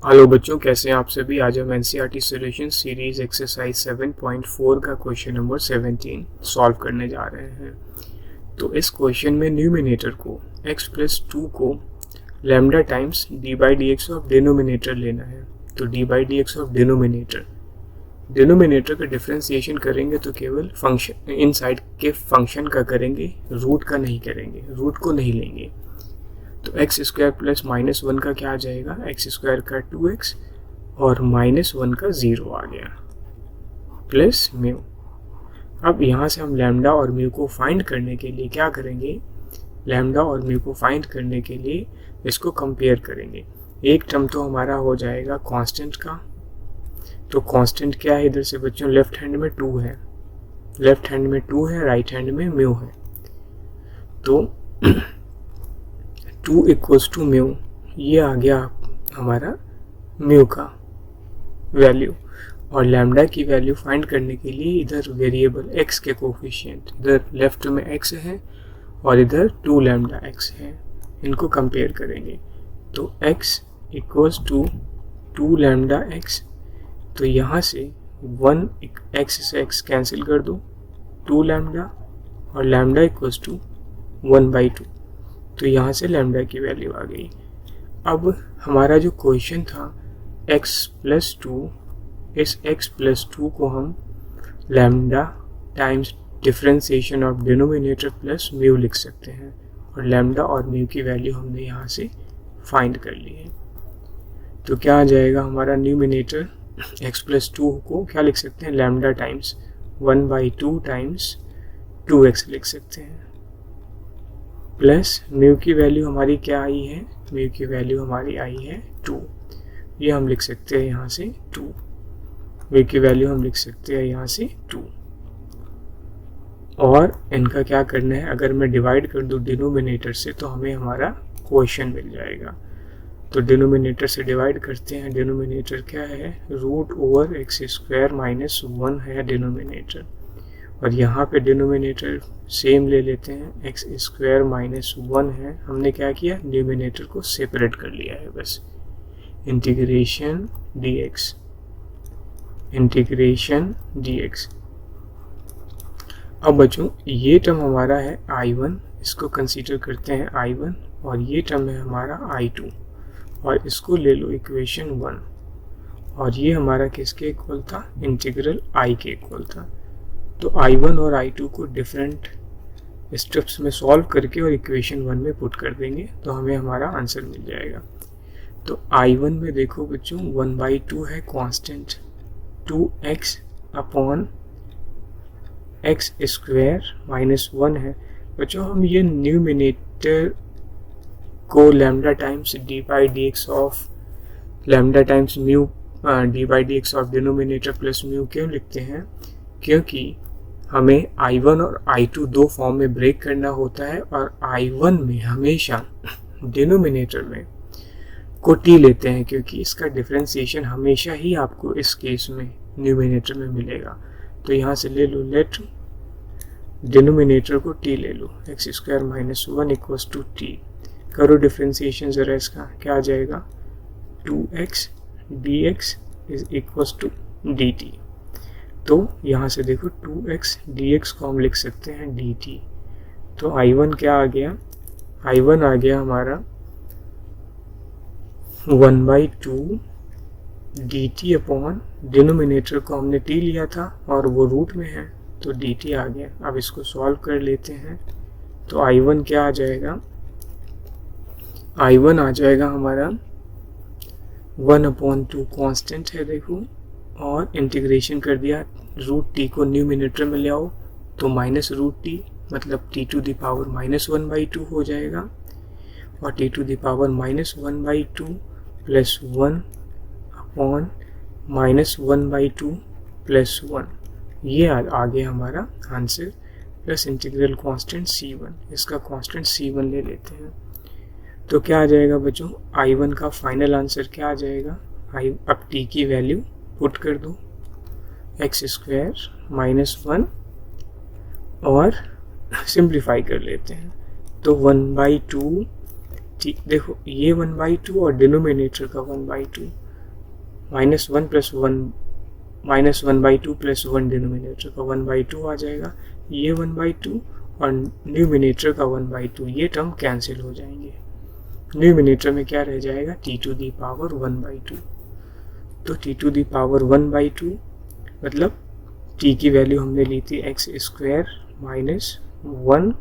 Hello बच्चों, कैसे हैं आप सभी। आज हम एनसीईआरटी सॉल्यूशन सीरीज एक्सरसाइज 7.4 का क्वेश्चन नंबर 17 सॉल्व करने जा रहे हैं। तो इस क्वेश्चन में न्यूमिनेटर को x+2 को lambda times d by d x of denominator लेना है। तो D by d x of denominator का डिफ्रेंसिएशन करेंगे तो केवल फंक्शन इनसाइड के फंक्शन का करेंगे, रूट का नहीं करेंगे, रूट को नहीं लेंगे। तो एक्स स्क्वायर प्लस -1 का क्या आ जाएगा, एक्स स्क्वायर का 2x और -1 का 0 आ गया प्लस म्यू। अब यहाँ से हम लैम्डा और म्यू को फाइंड करने के लिए क्या करेंगे, लैम्डा और म्यू को फाइंड करने के लिए इसको कंपेयर करेंगे। एक टर्म तो हमारा हो जाएगा कांस्टेंट का। तो कांस्टेंट क्या है इधर से बच्चों, लेफ्ट हैंड में 2 है, लेफ्ट हैंड में 2 है, राइट हैंड में म्यू है। तो 2 इक्वल्स टू म्यू, ये आ गया हमारा म्यू का वैल्यू। और लैम्डा की वैल्यू फाइंड करने के लिए इधर वेरिएबल x के कोफिशिएंट, इधर लेफ्ट में x है और इधर 2 लैम्डा x है, इनको कंपेयर करेंगे। तो x equals to 2 lambda x, तो यहाँ से 1 x से x कैंसिल कर दो, 2 लैम्डा और लैम्डा इक्वल्स टू 1/2। तो यहाँ से लैम्डा की वैल्यू आ गई। अब हमारा जो क्वेश्चन था x+2, इस x+2 को हम lambda times differentiation of denominator plus mu लिख सकते हैं। और लैम्डा और म्यू की वैल्यू हमने यहाँ से फाइंड कर ली है। तो क्या आ जाएगा हमारा न्यूमिनेटर, x+2 को क्या लिख सकते हैं, लैम्डा टाइम्स 1/2 टाइम्स 2x लिख सकते हैं, प्लस म्यू की वैल्यू हमारी क्या आई है, म्यू की वैल्यू हमारी आई है 2। ये हम लिख सकते हैं यहाँ से 2, म्यू की वैल्यू हम लिख सकते हैं यहाँ से 2। और इनका क्या करना है, अगर मैं डिवाइड कर दूँ डिनोमिनेटर से तो हमें हमारा क्वेश्चन मिल जाएगा। तो डिनोमिनेटर से डिवाइड करते हैं। डिनोमिनेटर क्या है, √x² -1 है डिनोमिनेटर। और यहाँ पे डिनोमिनेटर सेम ले लेते हैं, x² -1 है। हमने क्या किया, न्यूमिनेटर को सेपरेट कर लिया है बस। Integration dx। अब बच्चों ये टर्म हमारा है I1, इसको कंसीडर करते हैं I1, और ये टर्म है हमारा I2, और इसको ले लो इक्वेशन 1। और ये हमारा किसके इक्वल था, इंटीग्रल I के इक्वल था। तो I1 और I2 को डिफरेंट स्टेप्स में सॉल्व करके और इक्वेशन 1 में पुट कर देंगे तो हमें हमारा आंसर मिल जाएगा। तो I1 में देखो बच्चों 1/2 है कांस्टेंट, 2x अपॉन x² -1 है। बच्चों हम ये न्यूमिनेटर को lambda times d by d x of lambda times mu D by d x of denominator plus mu क्यों लिखते हैं, क्योंकि हमें I1 और I2 दो फॉर्म में ब्रेक करना होता है। और I1 में हमेशा डिनोमिनेटर में को t लेते हैं, क्योंकि इसका डिफरेंशिएशन हमेशा ही आपको इस केस में न्यूमिनेटर में मिलेगा। तो यहाँ से ले लो, लेट डिनोमिनेटर को t ले लो, x² -1 इक्वल्स टू t। करो डिफरेंशिएशन ज़रा, इसका क्या आ जाएगा, 2x dx is equals to dt। तो यहाँ से देखो 2x dx को हम लिख सकते हैं dt। तो I1 क्या आ गया, I1 आ गया हमारा 1/2 dt अपॉन डिनोमिनेटर को हमने t लिया था और वो रूट में है तो dt आ गया। अब इसको सॉल्व कर लेते हैं। तो I1 क्या आ जाएगा, I1 आ जाएगा हमारा 1/2 कांस्टेंट है देखो, और इंटीग्रेशन कर दिया, √t को न्यूमिनेटर में ले आओ तो -√t मतलब t⁻⁻1/2 हो जाएगा। और t⁻⁻1/2 प्लस 1 अपॉन -1/2 प्लस 1, ये आ गया हमारा answer. Plus integral constant c1, इसका कांस्टेंट c1 ले लेते हैं। तो क्या आ जाएगा बच्चों, I1 का फाइनल आंसर क्या आ जाएगा, अब t की वैल्यू पुट कर दो, x² -1 और सिंप्लीफाई कर लेते हैं। तो 1/2 देखो ये 1/2 और डिनोमिनेटर का 1/2 -1 प्लस 1 -1/2 प्लस 1 डिनोमिनेटर का 1/2 आ जाएगा, ये 1/2 और न्यूमिनेटर का 1/2, ये टर्म कैंसिल हो जाएंगे। न्यूमिनेटर में क्या रह जाएगा, t⁻² 1/2। तो t⁻² 1/2 मतलब t की वैल्यू हमने ली थी x² -1,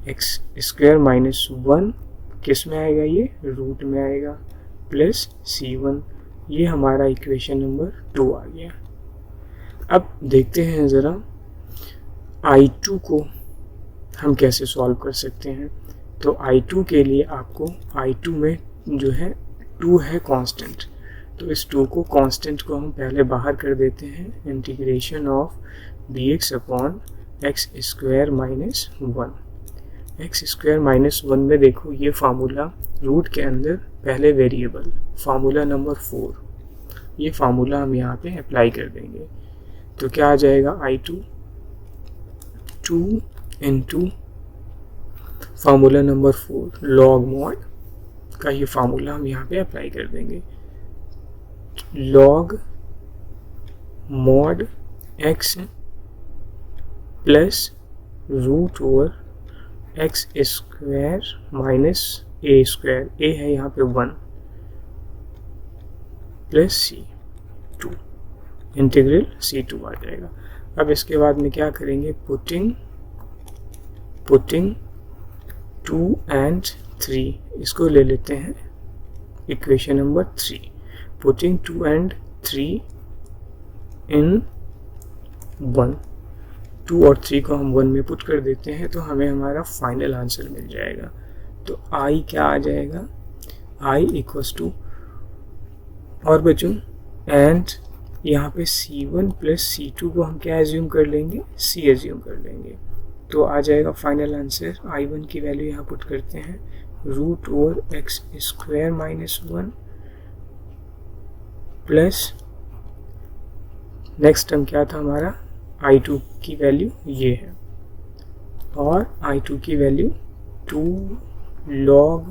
x² -1 किस में आएगा, ये रूट में आएगा, प्लस c1। ये हमारा इक्वेशन नंबर 2 आ गया। अब देखते हैं ज़रा I2 को हम कैसे सॉल्व कर सकते हैं। तो I2 के लिए आपको I2 में जो है 2 है कांस्टेंट, तो इस 2 को कांस्टेंट को हम पहले बाहर कर देते हैं, integration of dx upon x² -1। x² -1 में देखो ये फार्मूला रूट के अंदर पहले वेरिएबल फार्मूला नंबर 4, ये फार्मूला हम यहाँ पे अप्लाई कर देंगे। तो क्या आ जाएगा, I2 2 into formula number 4 log mod का ये फार्मूला हम यहाँ पे अप्लाई कर देंगे, log mod x plus root over x² -a², a है यहाँ पे 1 प्लस c2, इंटीग्रल c2 आ जाएगा। अब इसके बाद में क्या करेंगे, पुटिंग 2 and 3 इसको ले लेते हैं इक्वेशन नंबर 3, पुटिंग 2 and 3 इन 1, 2 और 3 को हम 1 में पुट कर देते हैं तो हमें हमारा फाइनल आंसर मिल जाएगा। तो I क्या आ जाएगा, I इक्वल्स टू, और बच्चों एंड यहाँ पे c1 प्लस c2 को हम क्या एज्यूम कर लेंगे, c एज्यूम कर लेंगे। तो आ जाएगा फाइनल आंसर, I1 की वैल्यू यहाँ पुट करते हैं, root over x² -1 plus next term क्या था हमारा, I2 की वैल्यू ये है, और I2 की value 2 log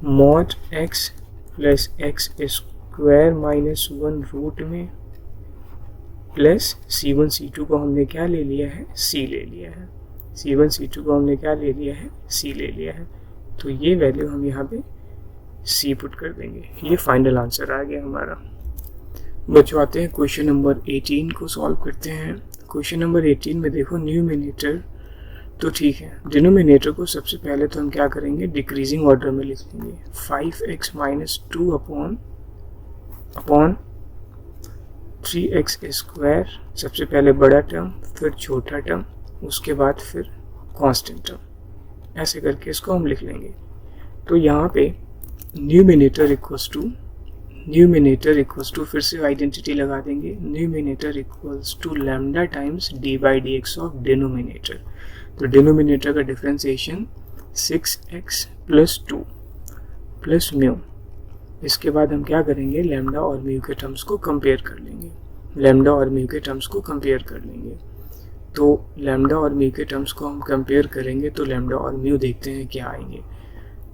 mod x plus x² -1 root में प्लस c1 c2 को हमने क्या ले लिया है, c ले लिया है, c1 c2 को हमने क्या ले लिया है, c ले लिया है। तो ये वैल्यू हम यहाँ पे c पुट कर देंगे, ये फाइनल आंसर आ गया हमारा। बच्चों आते हैं क्वेश्चन नंबर 18 को सॉल्व करते हैं। क्वेश्चन नंबर 18 में देखो न्यूमिनेटर तो ठीक है, डिनोमिनेटर को सबसे पहले तो हम क्या करेंगे, डिक्रीजिंग ऑर्डर में लिख लेंगे, 5x - 2 अपॉन 3x² सबसे पहले बड़ा टर्म, फिर छोटा टर्म, उसके बाद फिर कांस्टेंट टर्म, ऐसे करके इसको हम लिख लेंगे। तो यहाँ पे न्यूमिनेटर इक्वल्स टू फिर से आइडेंटिटी लगा देंगे, numerator equals to lambda times d/dx of denominator. तो डिनोमिनेटर का डिफरेंशिएशन 6x + 2 प्लस म्यू। इसके बाद हम क्या करेंगे, लैम्डा और म्यू के टर्म्स को कंपेयर कर लेंगे, तो लैम्डा और म्यू के टर्म्स को हम कंपेयर करेंगे तो लैम्डा और म्यू देखते हैं क्या आएंगे।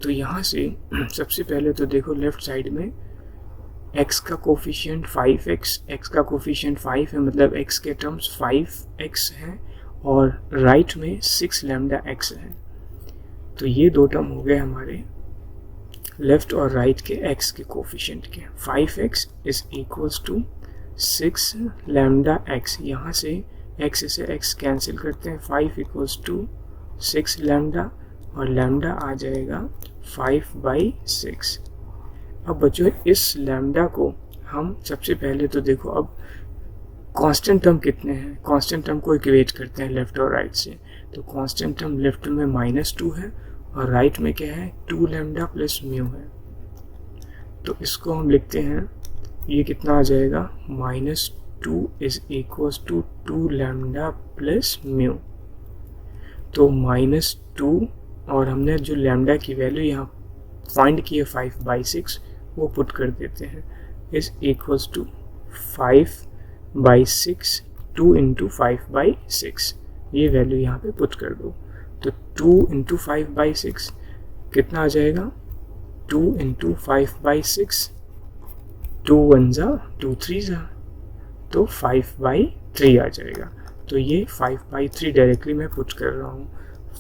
तो यहाँ से सबसे पहले तो देखो लेफ्ट साइड में x का कोफिशिएंट 5x, x का कोफिशिएंट 5 है, मतलब x के टर्म्स 5x हैं, और राइट में 6 लैम्डा x है। तो ये दो टर्म हो गए हमारे लेफ्ट और राइट के x के कोफिशिएंट के। 5x is equals to 6 lambda x, यहाँ से x से x कैंसिल करते हैं, 5 इक्वल्स टू 6 लैम्डा, और लैम्डा आ जाएगा 5/6। अब बच्चों इस लैम्डा को हम सबसे पहले तो देखो अब कांस्टेंट टर्म कितने हैं, कांस्टेंट टर्म को इक्वेट करते हैं लेफ्ट और राइट से। तो कांस्टेंट टर्म लेफ्ट में -2 है और राइट में क्या है, 2 लैम्डा प्लस म्यू है। तो इसको हम लिखते हैं, ये कितना आ जाएगा, -2 is equals to 2 lambda plus mu. तो -2 और हमने जो लैम्डा की वैल्यू यहाँ फाइंड की है 5/6 वो पुट कर देते हैं, इज इक्वल्स टू 5/6, 2 × 5/6, ये वैल्यू यहाँ पे पुट कर दो। तो 2 × 5/6 कितना आ जाएगा, 2 × 5/6 2 1 जा 2 3 जा, तो 5/3 आ जाएगा। तो ये 5/3 डायरेक्टली मैं पुट कर रहा हूँ,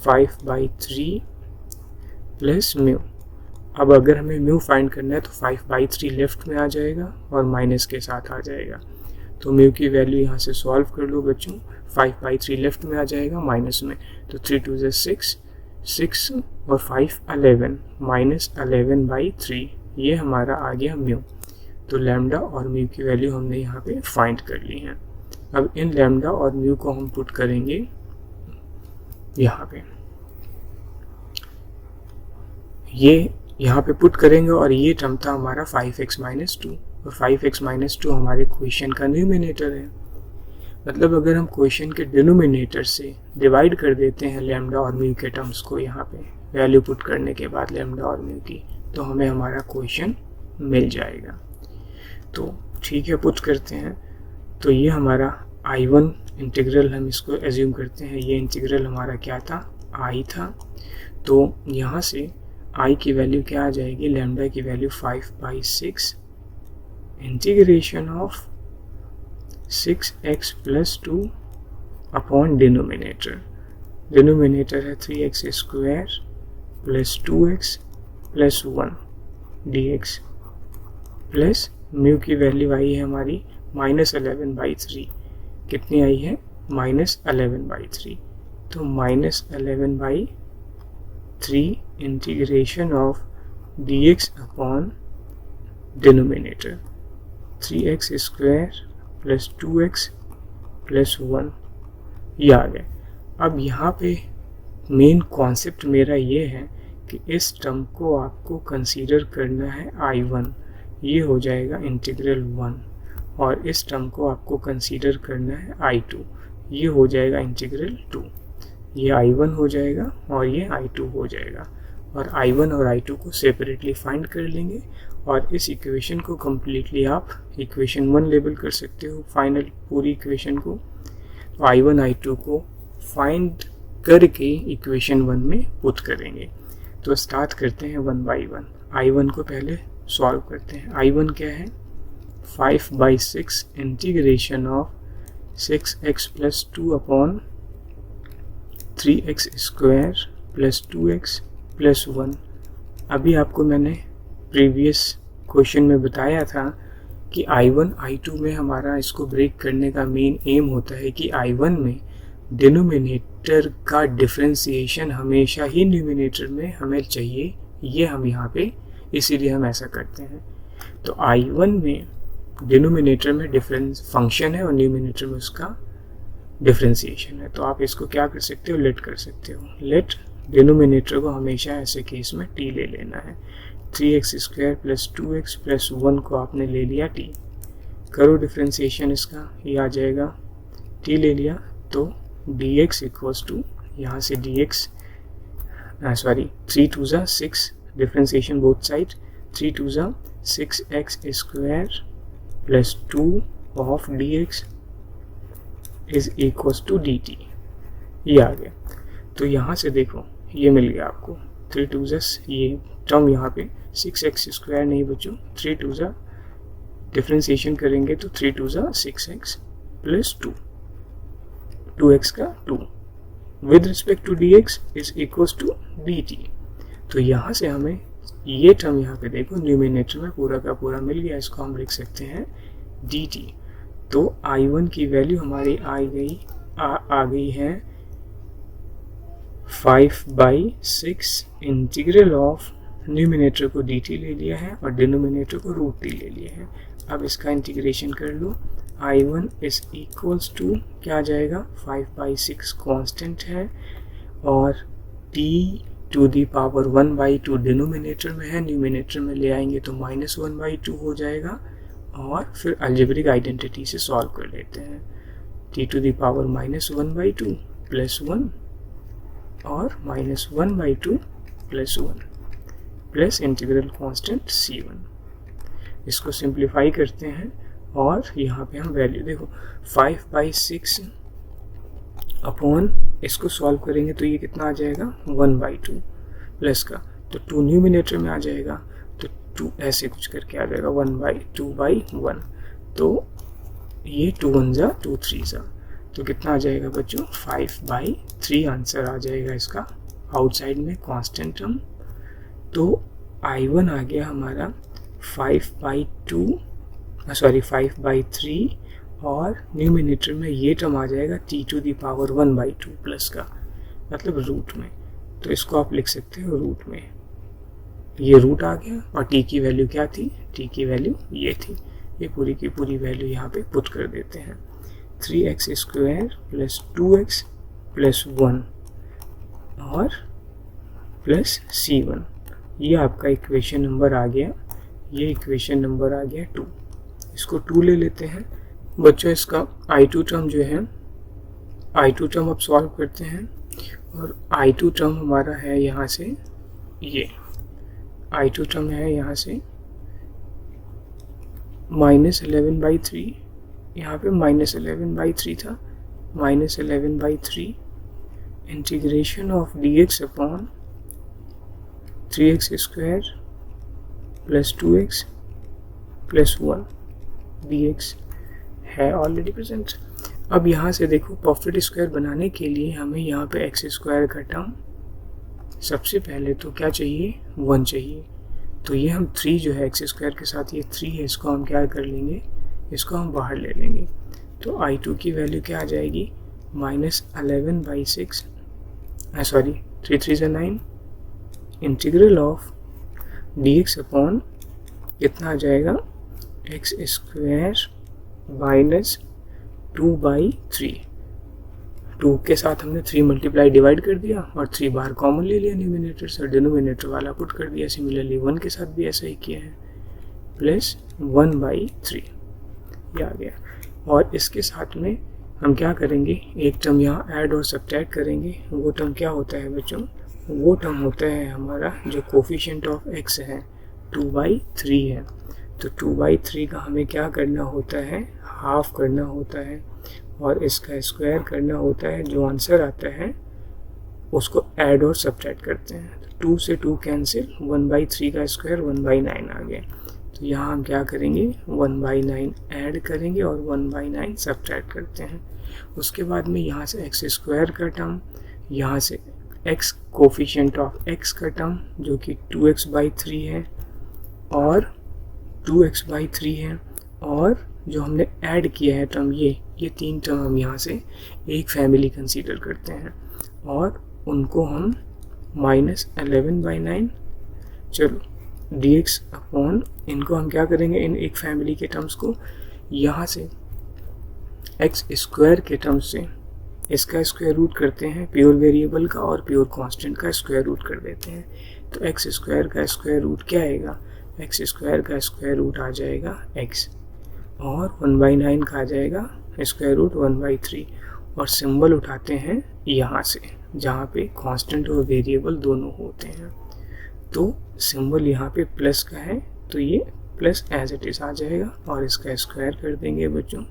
5/3 प्लस म्यू। अब अगर हमें म्यू फाइंड करना है तो 5/3 लेफ्ट में आ जाएगा और माइनस के साथ आ जाएगा। तो म्यू की वैल्यू यहाँ से सॉल्व कर लो बच्चों, 5/3 लेफ्ट में आ जाएगा माइनस में, तो 3 2 जा 6, 6 और 5 11, माइनस 11/3, ये हमारा आ गया म्यू। तो लैम्डा और म्यू की वैल्यू हमने यहाँ पे फाइंड कर ली है। अब इन लैम्डा और म्यू को हम पुट करेंगे यहाँ पे, ये यहाँ पे पुट करेंगे और ये टर्म था हमारा 5x - 2, और 5x - 2 हमारे क्वेश्चन का न्यूमिनेटर है। मतलब अगर हम क्वेश्चन के डिनोमिनेटर से डिवाइड कर देते हैं लैम्डा और म्यू के टर्म्स को, यहाँ पे वैल्यू पुट करने के बाद लैम्डा और म्यू की, तो हमें हमारा क्वेश्चन मिल जाएगा। तो ठीक है, पुट करते हैं। तो ये हमारा I1 इंटीग्रल, हम इसको एज्यूम करते हैं, ये इंटीग्रल हमारा क्या था, I था। तो यहाँ से I की वैल्यू क्या आ जाएगी, लैम्डा की value 5/6 integration of 6x + 2 upon denominator. Denominator है 3x² + 2x + 1 dx, plus mu की वैल्यू आई है हमारी -11/3। कितनी आई है, -11/3। तो -11/3 integration of dx upon denominator 3x² + 2x + 1, ये आ गया। अब यहाँ पे मेन कॉन्सेप्ट मेरा ये है कि इस टर्म को आपको कंसीडर करना है I1, ये हो जाएगा इंटीग्रल 1, और इस टर्म को आपको कंसीडर करना है I2, ये हो जाएगा इंटीग्रल 2। ये I1 हो जाएगा और ये I2 हो जाएगा, और I1 और I2 को सेपरेटली फाइंड कर लेंगे, और इस इक्वेशन को कम्प्लीटली आप इक्वेशन 1 लेबल कर सकते हो, फाइनल पूरी इक्वेशन को। तो I1 I2 को फाइंड करके इक्वेशन 1 में पुट करेंगे। तो स्टार्ट करते हैं 1 बाई 1। I1 को पहले सॉल्व करते हैं। I1 क्या है, 5/6 integration of 6x + 2 upon 3x² + 2x + 1। अभी आपको मैंने प्रीवियस क्वेश्चन में बताया था कि I1 I2 में हमारा इसको ब्रेक करने का मेन एम होता है कि I1 में डिनोमिनेटर का डिफरेंशिएशन हमेशा ही न्यूमिनेटर में हमें चाहिए, ये हम यहाँ पे इसीलिए हम ऐसा करते हैं। तो I1 में डिनोमिनेटर में डिफरेंस फंक्शन है और न्यूमिनेटर में उसका डिफरेंशिएशन है। तो आप इसको क्या कर सकते हो, लेट कर सकते हो। लेट डिनोमिनेटर को हमेशा ऐसे केस में t ले लेना है। 3x² + 2x + 1 को आपने ले लिया t, करो डिफरेंशिएशन इसका, ये आ जाएगा। t ले लिया तो dx = यहाँ से dx 3 2 जा 6, डिफरेंशिएशन बोथ साइड, 3 2 जा 6x² + 2 ऑफ dx = dt, ये आ गया। तो यहाँ से देखो ये मिल गया आपको, 3 2 जा, ये टर्म यहाँ पे 6x² नहीं बच्चों, 3 2 जा डिफरेंशिएशन करेंगे तो 3 2 जा 6x + 2, 2x का 2 with respect to dx = dt। तो यहाँ से हमें ये टर्म यहाँ पे देखो न्यूमिनेटर में पूरा का पूरा मिल गया, इसको हम लिख सकते हैं dt। तो I1 की वैल्यू हमारी आ गई है 5/6 इंटीग्रल ऑफ, न्यूमिनेटर को dt ले लिया है और डिनोमिनेटर को √t ले लिया है। अब इसका इंटीग्रेशन कर लो। I1 = क्या आ जाएगा, 5/6 कांस्टेंट है और t⁻² 1/2 डिनोमिनेटर में है, न्यूमिनेटर में ले आएंगे तो -1/2 हो जाएगा, और फिर अलजेब्रिक आइडेंटिटी से सॉल्व कर लेते हैं। t⁻−1/2 + 1 और -1/2 + 1 प्लस इंटीग्रल कांस्टेंट c1। इसको सिंप्लीफाई करते हैं और यहाँ पे हम वैल्यू देखो 5/6 अपॉन, इसको सॉल्व करेंगे तो ये कितना आ जाएगा 1/2 प्लस का, तो 2 न्यूमिनेटर में आ जाएगा, तो 2 ऐसे कुछ करके आ जाएगा 1/2/1। तो ये 2 1 जा 2 3 जा, तो कितना आ जाएगा बच्चों 5/3 आंसर आ जाएगा इसका आउटसाइड में कांस्टेंट टर्म। तो I1 आ गया हमारा 5/3 और न्यूमिनेटर में ये टर्म आ जाएगा t⁻1/2 प्लस का, मतलब रूट में। तो इसको आप लिख सकते हो रूट में, ये रूट आ गया और t की वैल्यू क्या थी, t की वैल्यू ये थी। ये पूरी की पूरी वैल्यू यहाँ पे पुट कर देते हैं। 3x² + 2x + 1 और प्लस c1, ये आपका इक्वेशन नंबर आ गया। ये इक्वेशन नंबर आ गया 2। इसको 2 ले लेते हैं बच्चों। इसका I2 टर्म जो है, I2 टर्म अब सॉल्व करते हैं और I2 टर्म हमारा है यहाँ से, ये I2 टर्म है यहाँ से -11/3, यहाँ पे -11/3 था, -11/3 integration of dx upon 3x² + 2x + 1 dx है ऑलरेडी प्रेजेंट। अब यहाँ से देखो परफेक्ट स्क्वायर बनाने के लिए हमें यहाँ पे x² का टर्म सबसे पहले तो क्या चाहिए, 1 चाहिए। तो ये हम 3 जो है x² के साथ ये 3 है, इसको हम क्या कर लेंगे, इसको हम बाहर ले लेंगे। तो I2 की वैल्यू क्या आ जाएगी, -11/6 3 3 = 9 इंटीग्रल ऑफ dx अपॉन कितना आ जाएगा x² - 2/3। 2 के साथ हमने 3 मल्टीप्लाई डिवाइड कर दिया और 3 बार कॉमन ले लिया न्यूमिनेटर से, डिनोमिनेटर वाला पुट कर दिया। सिमिलरली 1 के साथ भी ऐसा ही किया है, प्लस 1/3 ये आ गया। और इसके साथ में हम क्या करेंगे, एक टर्म यहाँ ऐड और सब्ट्रैक्ट करेंगे। वो टर्म क्या होता है बच्चों, वो टर्म होता है हमारा जो कोफिशिएंट ऑफ x है 2/3 है। तो 2/3 का हमें क्या करना होता है, हाफ करना होता है और इसका स्क्वायर करना होता है। जो आंसर आता है उसको ऐड और सब्ट्रैक्ट करते हैं। तो 2 से 2 कैंसिल, 1/3 का स्क्वायर 1/9 आ गया। तो यहाँ हम क्या करेंगे, 1/9 ऐड करेंगे और 1/9 सब्ट्रैक्ट करते हैं। उसके बाद में यहाँ से x² का टर्म, यहाँ से x कोफिशिएंट ऑफ x का टर्म जो कि 2x/3 है और 2x/3 है, और जो हमने ऐड किया है टर्म ये 3 टर्म हम यहाँ से एक फैमिली कंसीडर करते हैं और उनको हम -11/9, चलो dx अपॉन इनको हम क्या करेंगे, इन एक फैमिली के टर्म्स को यहाँ से x² के टर्म्स से इसका स्क्वायर रूट करते हैं, प्योर वेरिएबल का और प्योर कांस्टेंट का स्क्वायर रूट कर देते हैं। तो x² का स्क्वायर रूट क्या आएगा, x² का स्क्वायर रूट आ जाएगा x और 1/9 का आ जाएगा स्क्वायर रूट 1/3। और सिंबल उठाते हैं यहाँ से जहाँ पे कांस्टेंट और वेरिएबल दोनों होते हैं। तो सिंबल यहाँ पे प्लस का है तो ये प्लस एज इट इज आ जाएगा और इसका स्क्वायर कर देंगे बच्चों।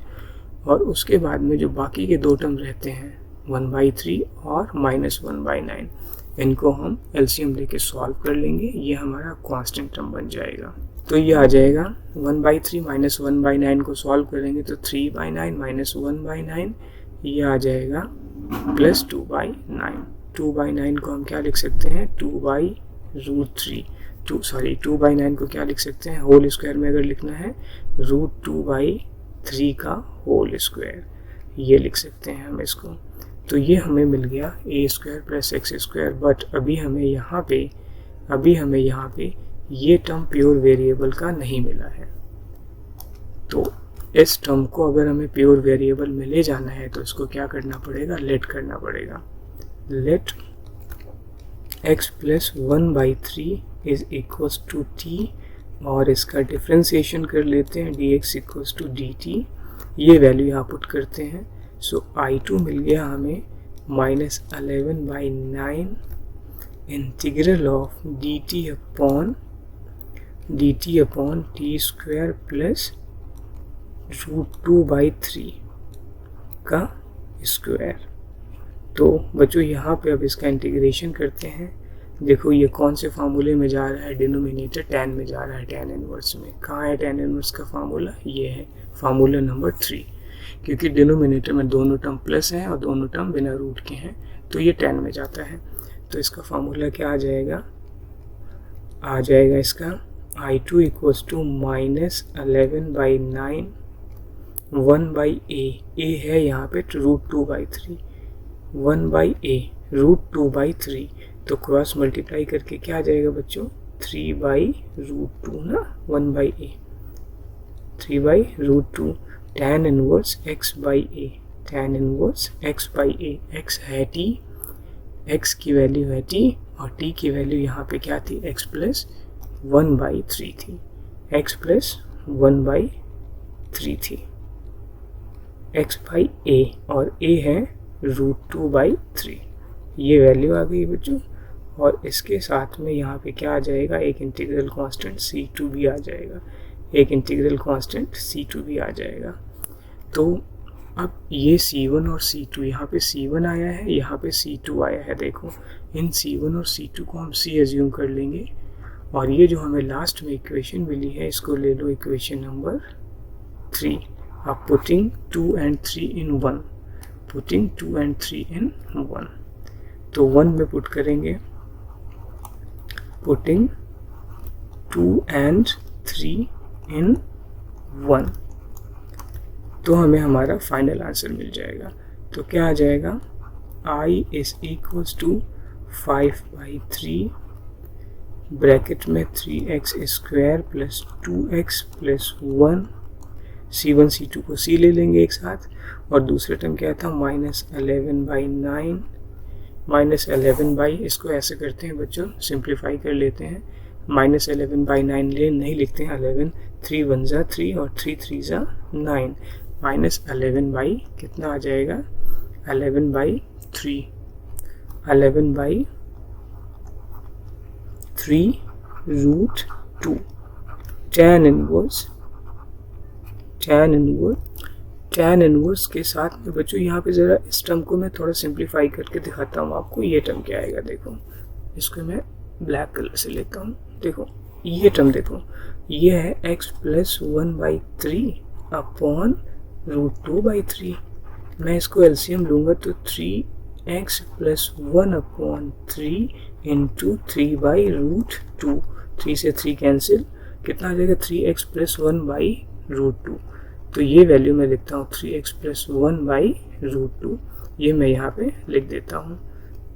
और उसके बाद में जो बाकी के 2 टर्म रहते हैं 1/3 और -1/9, इनको हम एलसीएम लेके सॉल्व कर लेंगे। ये हमारा कांस्टेंट टर्म बन जाएगा। तो ये आ जाएगा 1/3 -1/9 को सॉल्व करेंगे तो 3/9 -1/9 ये आ जाएगा प्लस 2/9। 2/9 को हम क्या लिख सकते हैं, 2/9 को क्या लिख सकते हैं, होल स्क्वायर में अगर लिखना है √2/3 का होल स्क्वायर, ये लिख सकते हैं हम इसको। तो ये हमें मिल गया a² + x²। बट अभी हमें यहाँ पे ये टर्म प्योर वेरिएबल का नहीं मिला है। तो इस टर्म को अगर हमें प्योर वेरिएबल में ले जाना है तो इसको क्या करना पड़ेगा, लेट करना पड़ेगा। लेट x + 1/3 = t और इसका डिफ्रेंसिएशन कर लेते हैं, dx = dt। ये वैल्यू यहाँ पुट करते हैं। सो I2 मिल गया हमें -11/9 integral of dt upon t² plus √2/3 का स्क्वायर। तो बच्चों यहाँ पे अब इसका इंटीग्रेशन करते हैं देखो ये कौन से फार्मूले में जा रहा है, डिनोमिनेटर tan में जा रहा है, tan इनवर्स में। कहाँ है tan इनवर्स का फार्मूला, ये है फार्मूला नंबर 3। क्योंकि डिनोमिनेटर में दोनों टर्म प्लस हैं और दोनों टर्म बिना रूट के हैं, तो ये tan में जाता है। तो इसका फार्मूला क्या आ जाएगा, इसका I2 equals to -11/9 1/a, a है यहाँ पे √2/3, 1/a √2/3, तो क्रॉस मल्टीप्लाई करके क्या आ जाएगा बच्चों, 3/√2 ना, 1/a 3/√2 tan inverse x/a, tan inverse x/a, x है t, x की वैल्यू है t और t की वैल्यू यहाँ पे क्या थी, x प्लस 1/3 थी, x प्लस 1/3 थी, x/a और a है √2/3, ये वैल्यू आ गई बच्चों। और इसके साथ में यहाँ पे क्या आ जाएगा, एक इंटीग्रल कांस्टेंट C2 भी आ जाएगा, एक इंटीग्रल कांस्टेंट C2 भी आ जाएगा। तो अब ये C1 और C2, यहाँ पे C1 आया है, यहाँ पे C2 आया है, देखो इन C1 और C2 को हम C एज्यूम कर लेंगे। और ये जो हमें लास्ट में इक्वेशन मिली है, इसको ले लो इक्वेशन नंबर 3। अब putting 2 and 3 in 1, putting 2 and 3 in 1, तो 1 में पुट करेंगे, पुटिंग 2 and 3 in 1, तो हमें हमारा फाइनल आंसर मिल जाएगा। तो क्या आ जाएगा, I is equals to 5/3 bracket में 3x square plus 2x plus 1, C1 C2 को C ले लेंगे एक साथ, और दूसरा टर्म क्या था, -11/9, -11 इसको ऐसे करते हैं बच्चों, सिंप्लीफाई कर लेते हैं, -11/9 नहीं लिखते हैं, 11 3 1 जा 3 और 3 3 जा 9, -11 कितना आ जाएगा, 11/3, 11/3 √2 tan इनवर्स के साथ में बच्चों यहाँ पे ज़रा इस टर्म को मैं थोड़ा सिंप्लीफाई करके दिखाता हूँ आपको। ये टर्म क्या आएगा, देखो इसको मैं ब्लैक कलर से लेता हूँ, देखो ये टर्म, देखो ये है x प्लस 1/3 अपॉन √2/3, मैं इसको एलसीएम लूँगा तो 3x प्लस 1/3 इंटू 3/√2, 3 से 3 कैंसिल, कितना आ जाएगा, 3x प्लस 1/√2, तो ये वैल्यू मैं लिखता हूँ 3x प्लस 1/√2, ये मैं यहाँ पे लिख देता हूँ,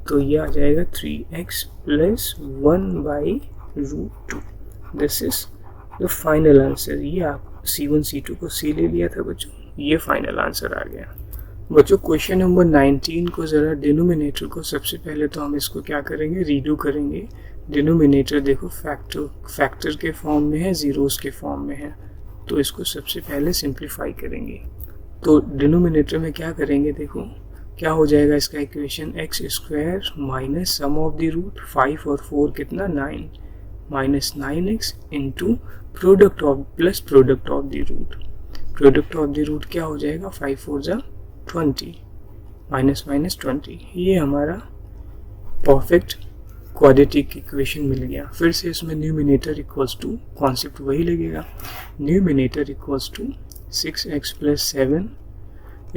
तो ये आ जाएगा 3x plus 1/√2, this is the final answer. ये आप C1 C2 को C ले लिया था बच्चों, ये फाइनल आंसर आ गया बच्चों। क्वेश्चन नंबर 19 को ज़रा डिनोमिनेटर को सबसे पहले तो हम इसको क्या करेंगे, रीडू करेंगे। डिनोमिनेटर देखो फैक्टर के फॉर्म में है, ज़ीरोस के फॉर्म में है, तो इसको सबसे पहले सिंप्लीफाई करेंगे। तो डिनोमिनेटर में क्या करेंगे, देखो क्या हो जाएगा इसका equation, x square minus sum of the root 5 और 4 कितना 9, minus 9x into product of plus product of the root, product of the root क्या हो जाएगा, 5 4 जा 20, माइनस माइनस 20, ये हमारा परफेक्ट क्वाड्रेटिक इक्वेशन मिल गया। फिर से इसमें न्यूमिनेटर इक्वल्स टू, कॉन्सेप्ट वही लगेगा, numerator equals to 6x plus 7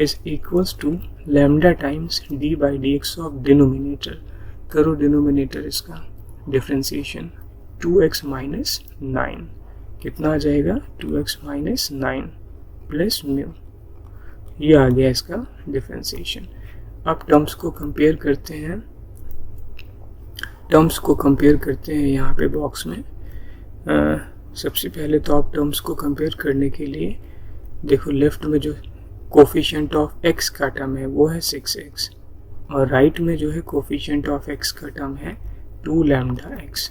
is equals to lambda times d/dx of denominator. करो डिनोमिनेटर इसका डिफ्रेंसिएशन, 2x माइनस 9 कितना आ जाएगा, 2x माइनस 9 प्लस म्यू, ये आ गया इसका डिफ्रेंसिएशन। अब टर्म्स को कंपेयर करते हैं, यहाँ पे बॉक्स में। सबसे पहले तो आप टर्म्स को कंपेयर करने के लिए देखो, लेफ्ट में जो कोफिशिएंट ऑफ x का टर्म है वो है 6x, और राइट में जो है कोफिशिएंट ऑफ x का टर्म है 2 लैम्डा x।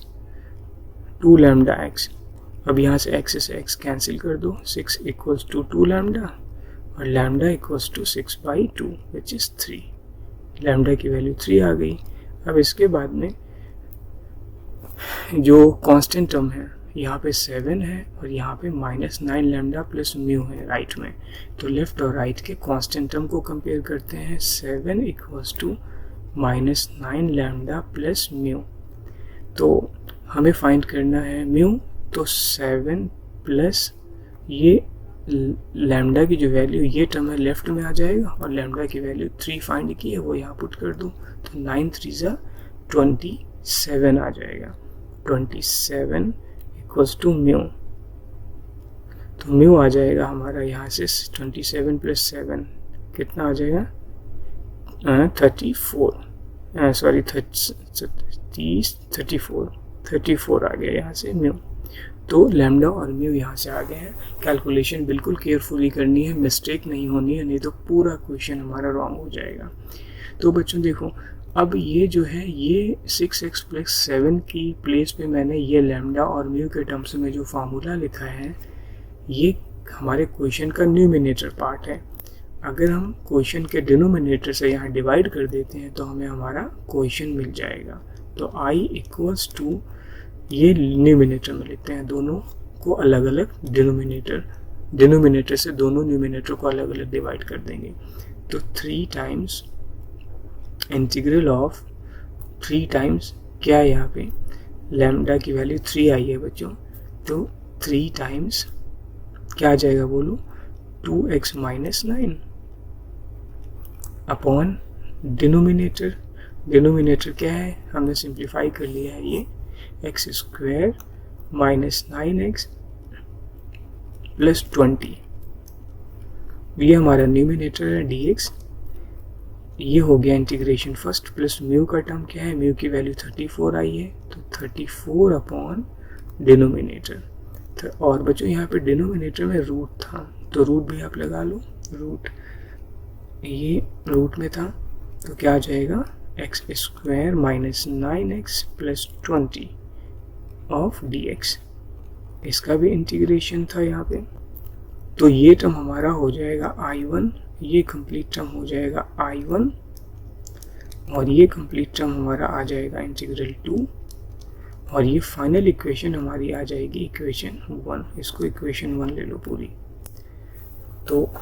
अब यहाँ से x से x कैंसिल कर दो, 6 इक्वल्स टू 2 लैम्डा और lambda equals to 6/2 which is 3, lambda की वैल्यू 3 आ गई। अब इसके बाद में जो कांस्टेंट टर्म है यहाँ पे 7 है और यहाँ पे -9 लैम्डा प्लस म्यू है राइट में, तो लेफ्ट और राइट के कांस्टेंट टर्म को कंपेयर करते हैं। 7 equals to -9 lambda plus mu, तो हमें फाइंड करना है म्यू, तो 7 प्लस ये लैम्डा की जो वैल्यू ये टर्म है लेफ्ट में आ जाएगा, और लैम्डा की वैल्यू 3 फाइंड की है वो यहाँ पुट कर दूँ, तो 9 3 27 आ जाएगा। 27 इक्वल्स टू म्यू, तो म्यू आ जाएगा हमारा यहाँ से 27 प्लस 7 कितना आ जाएगा 34 आ गया यहाँ से म्यू। तो लैम्डा और म्यू यहाँ से आ गए हैं। कैलकुलेशन बिल्कुल केयरफुली करनी है, मिस्टेक नहीं होनी है, नहीं तो पूरा क्वेश्चन हमारा रॉन्ग हो जाएगा। तो बच्चों देखो, अब ये जो है ये 6x प्लस 7 की प्लेस पे मैंने ये लैम्डा और म्यू के टर्म्स में जो फार्मूला लिखा है ये हमारे क्वेश्चन का न्यूमिनेटर पार्ट है। अगर हम क्वेश्चन के डिनोमिनेटर से यहाँ डिवाइड कर देते हैं तो हमें हमारा क्वेश्चन मिल जाएगा। तो i इक्वल्स टू ये न्यूमिनेटर में लिखते हैं, दोनों को अलग अलग डिनोमिनेटर से दोनों न्यूमिनेटर को अलग अलग डिवाइड कर देंगे। तो 3 टाइम्स इंटीग्रल ऑफ 3 टाइम्स क्या है यहाँ पे लैम्डा की वैल्यू 3 आई है बच्चों, तो 3 टाइम्स क्या आ जाएगा बोलो 2x माइनस 9 अपॉन डिनोमिनेटर क्या है हमने सिंप्लीफाई कर लिया है, ये x square minus 9x plus 20, ये हमारा न्यूमिनेटर है dx। ये हो गया इंटीग्रेशन फर्स्ट, प्लस म्यू का टर्म क्या है, म्यू की वैल्यू 34 आई है, तो 34 अपॉन डिनोमिनेटर। और बच्चों यहाँ पे डिनोमिनेटर में रूट था, तो रूट भी आप लगा लो, रूट ये रूट में था, तो क्या आ जाएगा x square minus 9x plus 20 of dx। इसका भी इंटीग्रेशन था यहाँ पे, तो ये टर्म हमारा हो जाएगा I1, ये कंप्लीट टर्म हो जाएगा I1, और ये कंप्लीट टर्म हमारा आ जाएगा इंटीग्रल 2, और ये फाइनल इक्वेशन हमारी आ जाएगी इक्वेशन 1। इसको इक्वेशन 1 ले लो पूरी। तो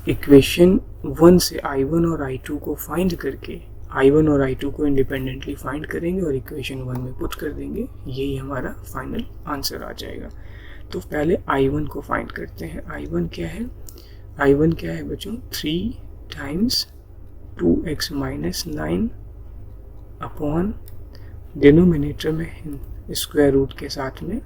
इक्वेशन 1 से I1 और I2 को फाइंड करके I1 और I2 को इंडिपेंडेंटली फाइंड करेंगे और इक्वेशन 1 में पुट कर देंगे, यही हमारा फाइनल आंसर आ जाएगा। तो पहले I1 को फाइंड करते हैं। I1 क्या है, I1 क्या है बच्चों 3 times 2x minus 9 upon denominator में स्क्वायर रूट के साथ में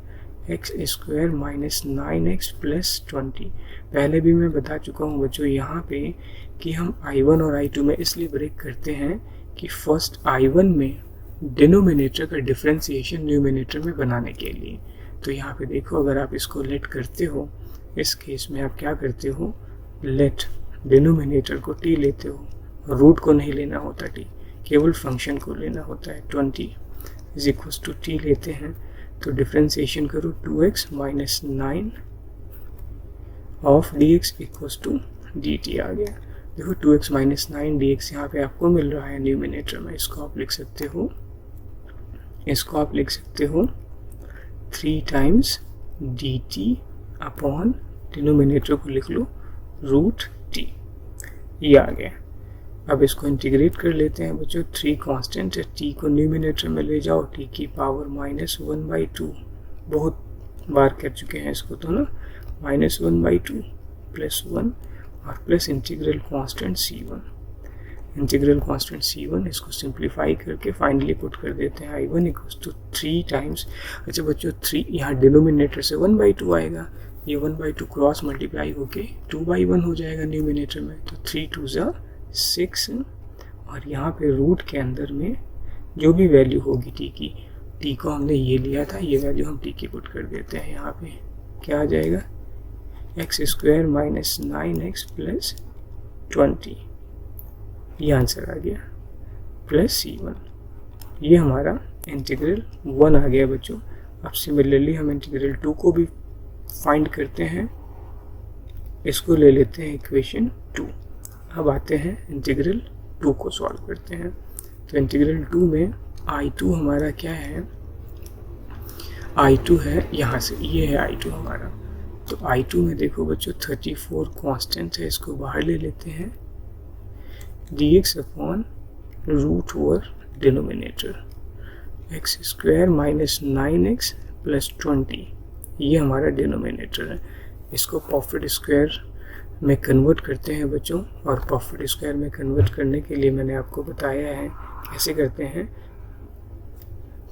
x square minus 9x plus 20। पहले भी मैं बता चुका हूँ बच्चों यहाँ पे कि हम I1 और I2 में इसलिए ब्रेक करते हैं कि फर्स्ट I1 में डिनोमिनेटर का डिफरेंशिएशन न्यूमिनेटर में बनाने के लिए। तो यहाँ पे देखो, अगर आप इसको लेट करते हो, इस केस में आप क्या करते हो, लेट डिनोमिनेटर को t लेते हो, रूट को नहीं लेना होता t, केवल फंक्शन को लेना होता है। 20 इज इक्वल्स टू t लेते हैं, तो डिफरेंशिएशन करो 2x minus 9 of dx equals to dt आ गया। देखो 2x माइनस 9 dx यहाँ पे आपको मिल रहा है न्यूमिनेटर में। इसको आप लिख सकते हो 3 टाइम्स dt अपॉन डिनोमिनेटर को लिख लो रूट t, ये आ गया। अब इसको इंटीग्रेट कर लेते हैं बच्चों। 3 कांस्टेंट है, t को न्यूमिनेटर में ले जाओ, t की पावर -1/2, बहुत बार कर चुके हैं इसको तो ना, -1/2 प्लस 1 और प्लस इंटीग्रल कांस्टेंट c1, इसको सिंप्लीफाई करके फाइनली पुट कर देते हैं। I1 इक्वल्स टू 3 टाइम्स, अच्छा बच्चों 3 यहाँ डिनोमिनेटर से 1/2 आएगा, ये 1/2 क्रॉस मल्टीप्लाई होके 2/1 हो जाएगा न्यूमिनेटर में, तो 3 2 6, और यहाँ पे रूट के अंदर में जो भी वैल्यू होगी t की, t को हमने ये लिया था, ये वैल्यू हम t की पुट कर देते हैं। यहाँ पे क्या आ जाएगा x square minus 9x plus 20, ये आंसर आ गया, प्लस c1। ये हमारा इंटीग्रल 1 आ गया बच्चों। अब सिमिलरली हम इंटीग्रल 2 को भी फाइंड करते हैं, इसको ले लेते हैं इक्वेशन 2। अब आते हैं इंटीग्रल 2 को सॉल्व करते हैं। तो इंटीग्रल 2 में I2 हमारा क्या है, I2 है यहाँ से, ये है I2 हमारा। तो I2 में देखो बच्चों 34 कांस्टेंट है, इसको बाहर ले लेते हैं, dx upon root over denominator. X square minus 9x plus 20, ये हमारा डिनोमिनेटर है। इसको परफेक्ट स्क्वायर में कन्वर्ट करते हैं बच्चों, और परफेक्ट स्क्वायर में कन्वर्ट करने के लिए मैंने आपको बताया है कैसे करते हैं।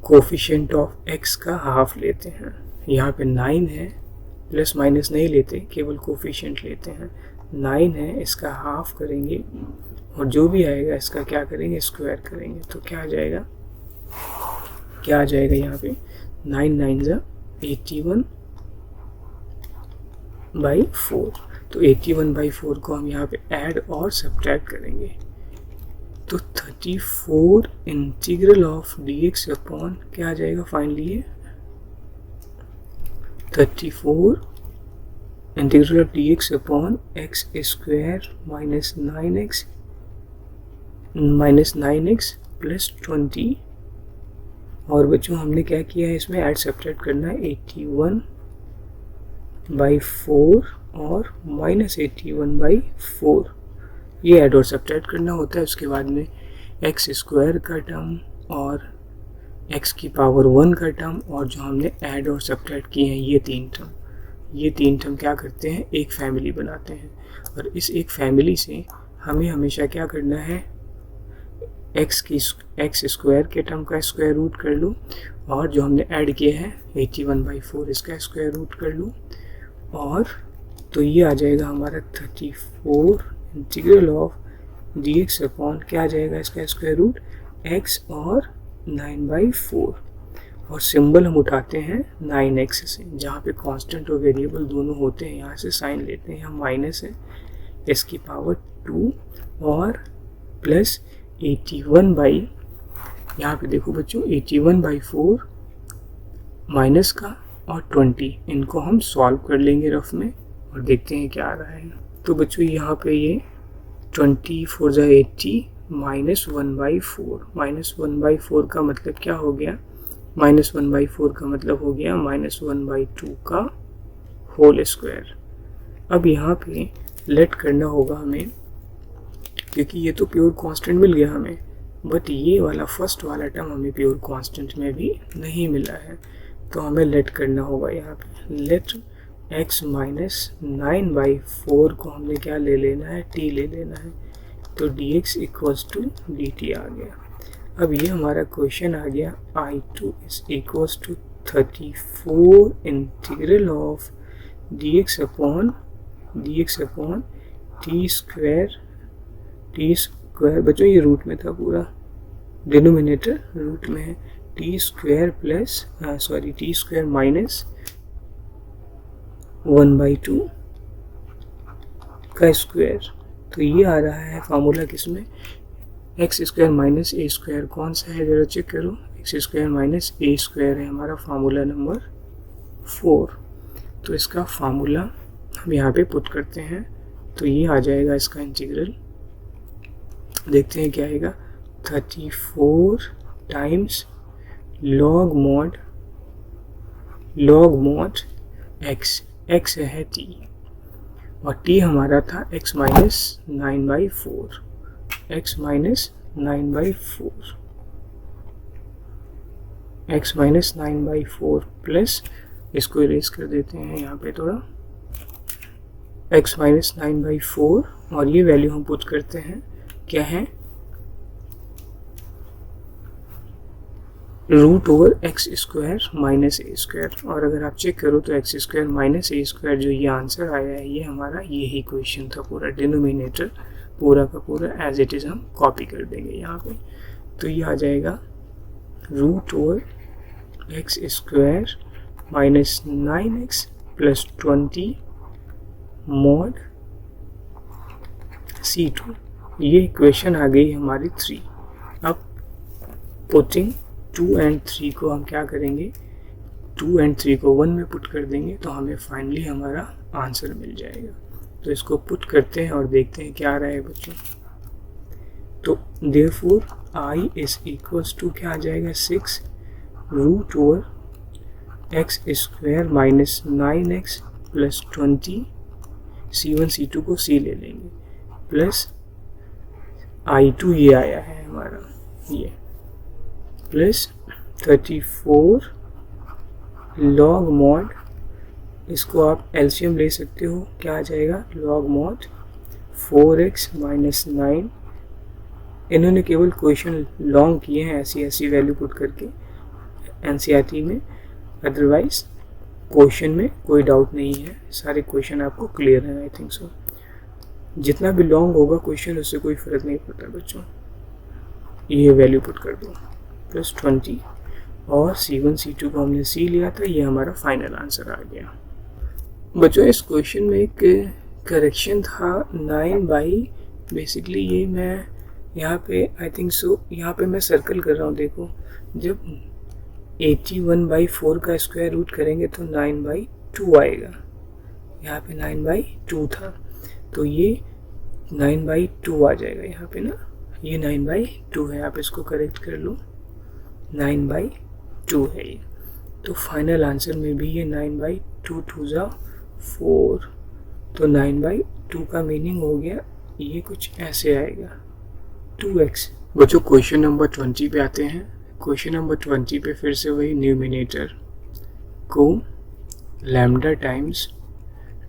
कोफिशिएंट ऑफ x का हाफ लेते हैं, यहाँ पे 9 है, प्लस माइनस नहीं लेते, केवल कोफिशिएंट लेते हैं। 9 है, इसका हाफ करेंगे और जो भी आएगा इसका क्या करेंगे, स्क्वायर करेंगे। तो क्या आ जाएगा, क्या आ जाएगा यहाँ पे 9 9 जा 81/4। तो 81/4 को हम यहाँ पे ऐड और सब्ट्रैक्ट करेंगे। तो 34 इंटीग्रल ऑफ dx अपॉन क्या आ जाएगा फाइनली, ये 34 integral of dx upon x square minus 9x plus 20। और बच्चों हमने क्या किया है, इसमें ऐड सब्ट्रैक्ट करना है 81/4 और माइनस 81/4, ये ऐड और सब्ट्रैक्ट करना होता है। उसके बाद में एक्स स्क्वायर का टर्म और x की पावर 1 का टर्म, और जो हमने ऐड और सब्ट्रैक्ट किए हैं ये तीन टर्म क्या करते हैं, एक फैमिली बनाते हैं। और इस एक फैमिली से हमें हमेशा क्या करना है, एक्स स्क्वायर के टर्म का स्क्वायर रूट कर लो, और जो हमने ऐड किया है 81/4 इसका स्क्वायर रूट कर लो, और तो ये आ जाएगा हमारा 34 इंटीग्रल ऑफ dx अपॉन क्या आ जाएगा, इसका स्क्वायर रूट x और 9/4। और सिंबल हम उठाते हैं 9x से, जहाँ पे कांस्टेंट और वेरिएबल दोनों होते हैं, यहाँ से साइन लेते हैं, यहाँ माइनस है, s की पावर 2 और प्लस 81 यहाँ पे देखो बच्चों 81/4 माइनस का और 20, इनको हम सॉल्व कर लेंगे रफ में और देखते हैं क्या आ रहा है। तो बच्चों यहाँ पे ये 24 जा 80 माइनस 1/4 का मतलब क्या हो गया, -1/4 का मतलब हो गया -1/2 का होल स्क्वायर। अब यहाँ पे लेट करना होगा हमें, क्योंकि ये तो प्योर कांस्टेंट मिल गया हमें, बट ये वाला फर्स्ट वाला टर्म हमें प्योर कांस्टेंट में भी नहीं मिला है। तो हमें लेट करना होगा यहाँ पे, लेट x माइनस 9/4 को हमने क्या ले लेना है, t ले लेना है। तो dx इक्वल्स टू dt आ गया। अब ये हमारा क्वेश्चन आ गया, I2 is equals to 34 integral of dx upon T square बच्चों ये रूट में था, पूरा डिनोमिनेटर रूट में है, टी स्क्वायर माइनस 1/2 का स्क्वायर। तो ये आ रहा है फार्मूला किसमें, x square minus a square, कौन सा है जरा चेक करो, x square minus a square है हमारा फार्मूला नंबर 4। तो इसका फार्मूला हम यहाँ पे पुट करते हैं, तो ये आ जाएगा इसका इंटीग्रल, देखते हैं क्या आएगा, 34 टाइम्स लॉग मॉड x है t, और t हमारा था x माइनस 9/4 प्लस इसको इरेज कर देते हैं यहाँ पे थोड़ा, x माइनस 9/4, और ये वैल्यू हम पुट करते हैं क्या है, root over x square minus a square. और अगर आप चेक करो तो x square minus a square जो ये आंसर आया है, ये हमारा यही क्वेश्चन था, पूरा डिनोमिनेटर पूरा का पूरा एज इट इज़ हम कॉपी कर देंगे यहाँ पे। तो ये आ जाएगा root over x square minus 9x plus 20 mod C2। ये इक्वेशन आ गई हमारी 3। अब पुटिंग 2 और 3 को हम क्या करेंगे, 2 और 3 को 1 में पुट कर देंगे, तो हमें फाइनली हमारा आंसर मिल जाएगा। तो इसको पुट करते हैं और देखते हैं क्या आ रहा है बच्चों। तो therefore I is equals to क्या आ जाएगा, 6 root over x square minus 9x plus 20, C1 C2 को C ले लेंगे, प्लस I2 ये आया है हमारा, ये प्लस 34 log mod, इसको आप एलसीएम ले सकते हो, क्या आ जाएगा log mod 4x माइनस 9। इन्होंने केवल क्वेश्चन लॉन्ग किए हैं ऐसी वैल्यू पुट करके एनसीईआरटी में, अदरवाइज क्वेश्चन में कोई डाउट नहीं है, सारे क्वेश्चन आपको क्लियर हैं। आई थिंक सो जितना भी लॉन्ग होगा क्वेश्चन उससे कोई फर्क नहीं पड़ता बच्चों। ये वैल्यू पुट कर दो प्लस 20 और C1 C2 को हमने C लिया था, ये हमारा फाइनल आंसर आ गया। बच्चों इस क्वेश्चन में एक करेक्शन था 9 बाई, बेसिकली ये मैं यहाँ पे आई थिंक सो यहाँ पे मैं सर्कल कर रहा हूँ, देखो जब 81/4 का स्क्वायर रूट करेंगे तो 9/2 आएगा, यहाँ पे 9/2 था तो ये 9/2 आ जाएगा यहाँ पे ना, ये 9/2 है, आप इसको करेक्ट कर लो, 9/2 है ये। तो फाइनल आंसर में भी ये 9/2 2 जा 4, तो 9/2 का मीनिंग हो गया ये कुछ ऐसे आएगा 2x। बच्चों क्वेश्चन नंबर 20 पे आते हैं। क्वेश्चन नंबर 20 पे फिर से वही न्यूमिनेटर को lambda times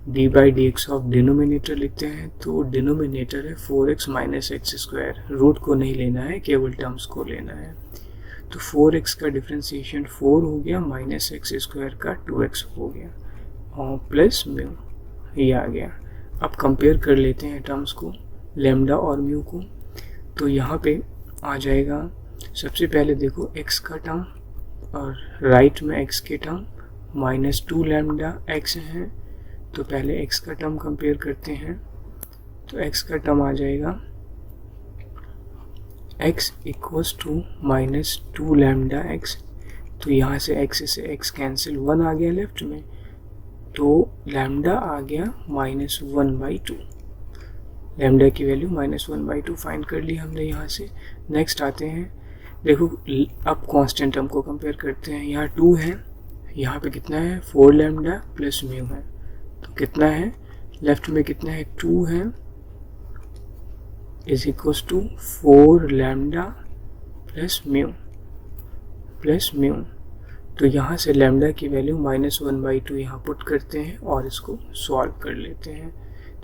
d by d x of denominator लिखते हैं, तो डिनोमिनेटर है 4x minus x square, root को नहीं लेना है, केवल टर्म्स को लेना है। तो 4x का डिफ्रेंसिएशन 4 हो गया, माइनस एक्स स्क्वायर का 2x हो गया और प्लस म्यू, ये आ गया। अब कंपेयर कर लेते हैं टर्म्स को, लैम्डा और म्यू को, तो यहाँ पे आ जाएगा सबसे पहले देखो x का टर्म और राइट में x के टर्म -2 लैम्डा x है, तो पहले x का टर्म कंपेयर करते हैं। तो x का टर्म आ जाएगा x equals to -2 lambda x, तो यहाँ से x से x कैंसिल, 1 आ गया लेफ्ट में, तो लैम्डा आ गया -1/2, लैम्डा की वैल्यू -1/2 फाइंड कर ली हमने यहाँ से। नेक्स्ट आते हैं, देखो अब कांस्टेंट टर्म को कंपेयर करते हैं, यहाँ 2 है, यहाँ पे कितना है 4 लैम्डा प्लस म्यू है, तो कितना है लेफ्ट में कितना है 2 है, is equals to 4 lambda plus mu. तो यहाँ से लैम्डा की वैल्यू -1/2 यहाँ पुट करते हैं और इसको सॉल्व कर लेते हैं,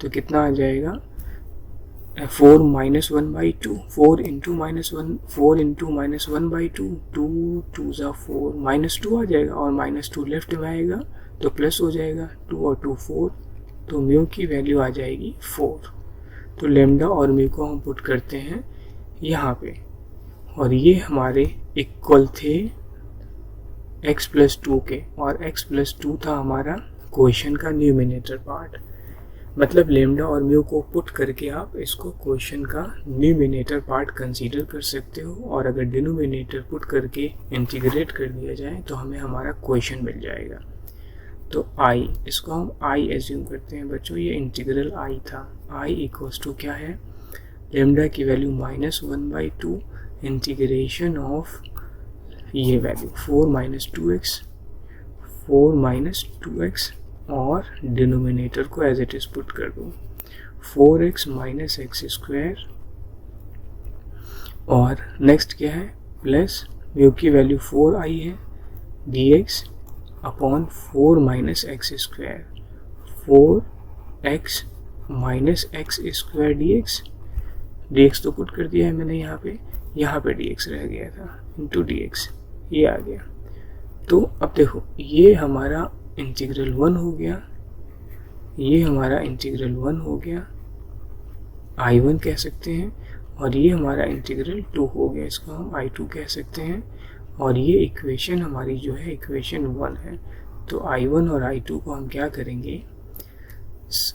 तो कितना आ जाएगा 4 -1/2, 4 इंटू -1/2, 2 2 जा 4, -2 आ जाएगा और -2 लेफ्ट में आएगा तो प्लस हो जाएगा, 2 और 2 4, तो म्यू की वैल्यू आ जाएगी 4। तो लैम्डा और म्यू को हम पुट करते हैं यहाँ पे, और ये हमारे इक्वल थे x + 2 के, और x + 2 था हमारा क्वेश्चन का न्यूमिनेटर पार्ट। मतलब लैम्डा और म्यू को पुट करके आप इसको क्वेश्चन का न्यूमिनेटर पार्ट कंसीडर कर सकते हो, और अगर डिनोमिनेटर पुट करके इंटीग्रेट कर दिया जाए तो हमें हमारा क्वेश्चन मिल जाएगा। तो i, इसको हम i एज्यूम करते हैं बच्चों, ये इंटीग्रल i था, i इक्वल्स टू क्या है, लैम्डा की वैल्यू -1/2 इंटीग्रेशन ऑफ ये वैल्यू 4 - 2x और डिनोमिनेटर को एज इट इज पुट कर दो 4x माइनस एक्स स्क्वायर, और नेक्स्ट क्या है प्लस म्यू की वैल्यू 4i है, dx upon 4 minus x square, 4x minus x square dx तो पुट कर दिया है मैंने यहाँ पे dx रह गया था, इंटू dx ये आ गया। तो अब देखो ये हमारा इंटीग्रल 1 हो गया, ये हमारा इंटीग्रल 1 हो गया, I1 कह सकते हैं, और ये हमारा इंटीग्रल 2 हो गया, इसको हम I2 कह सकते हैं, और ये इक्वेशन हमारी जो है इक्वेशन 1 है। तो I1 और I2 को हम क्या करेंगे,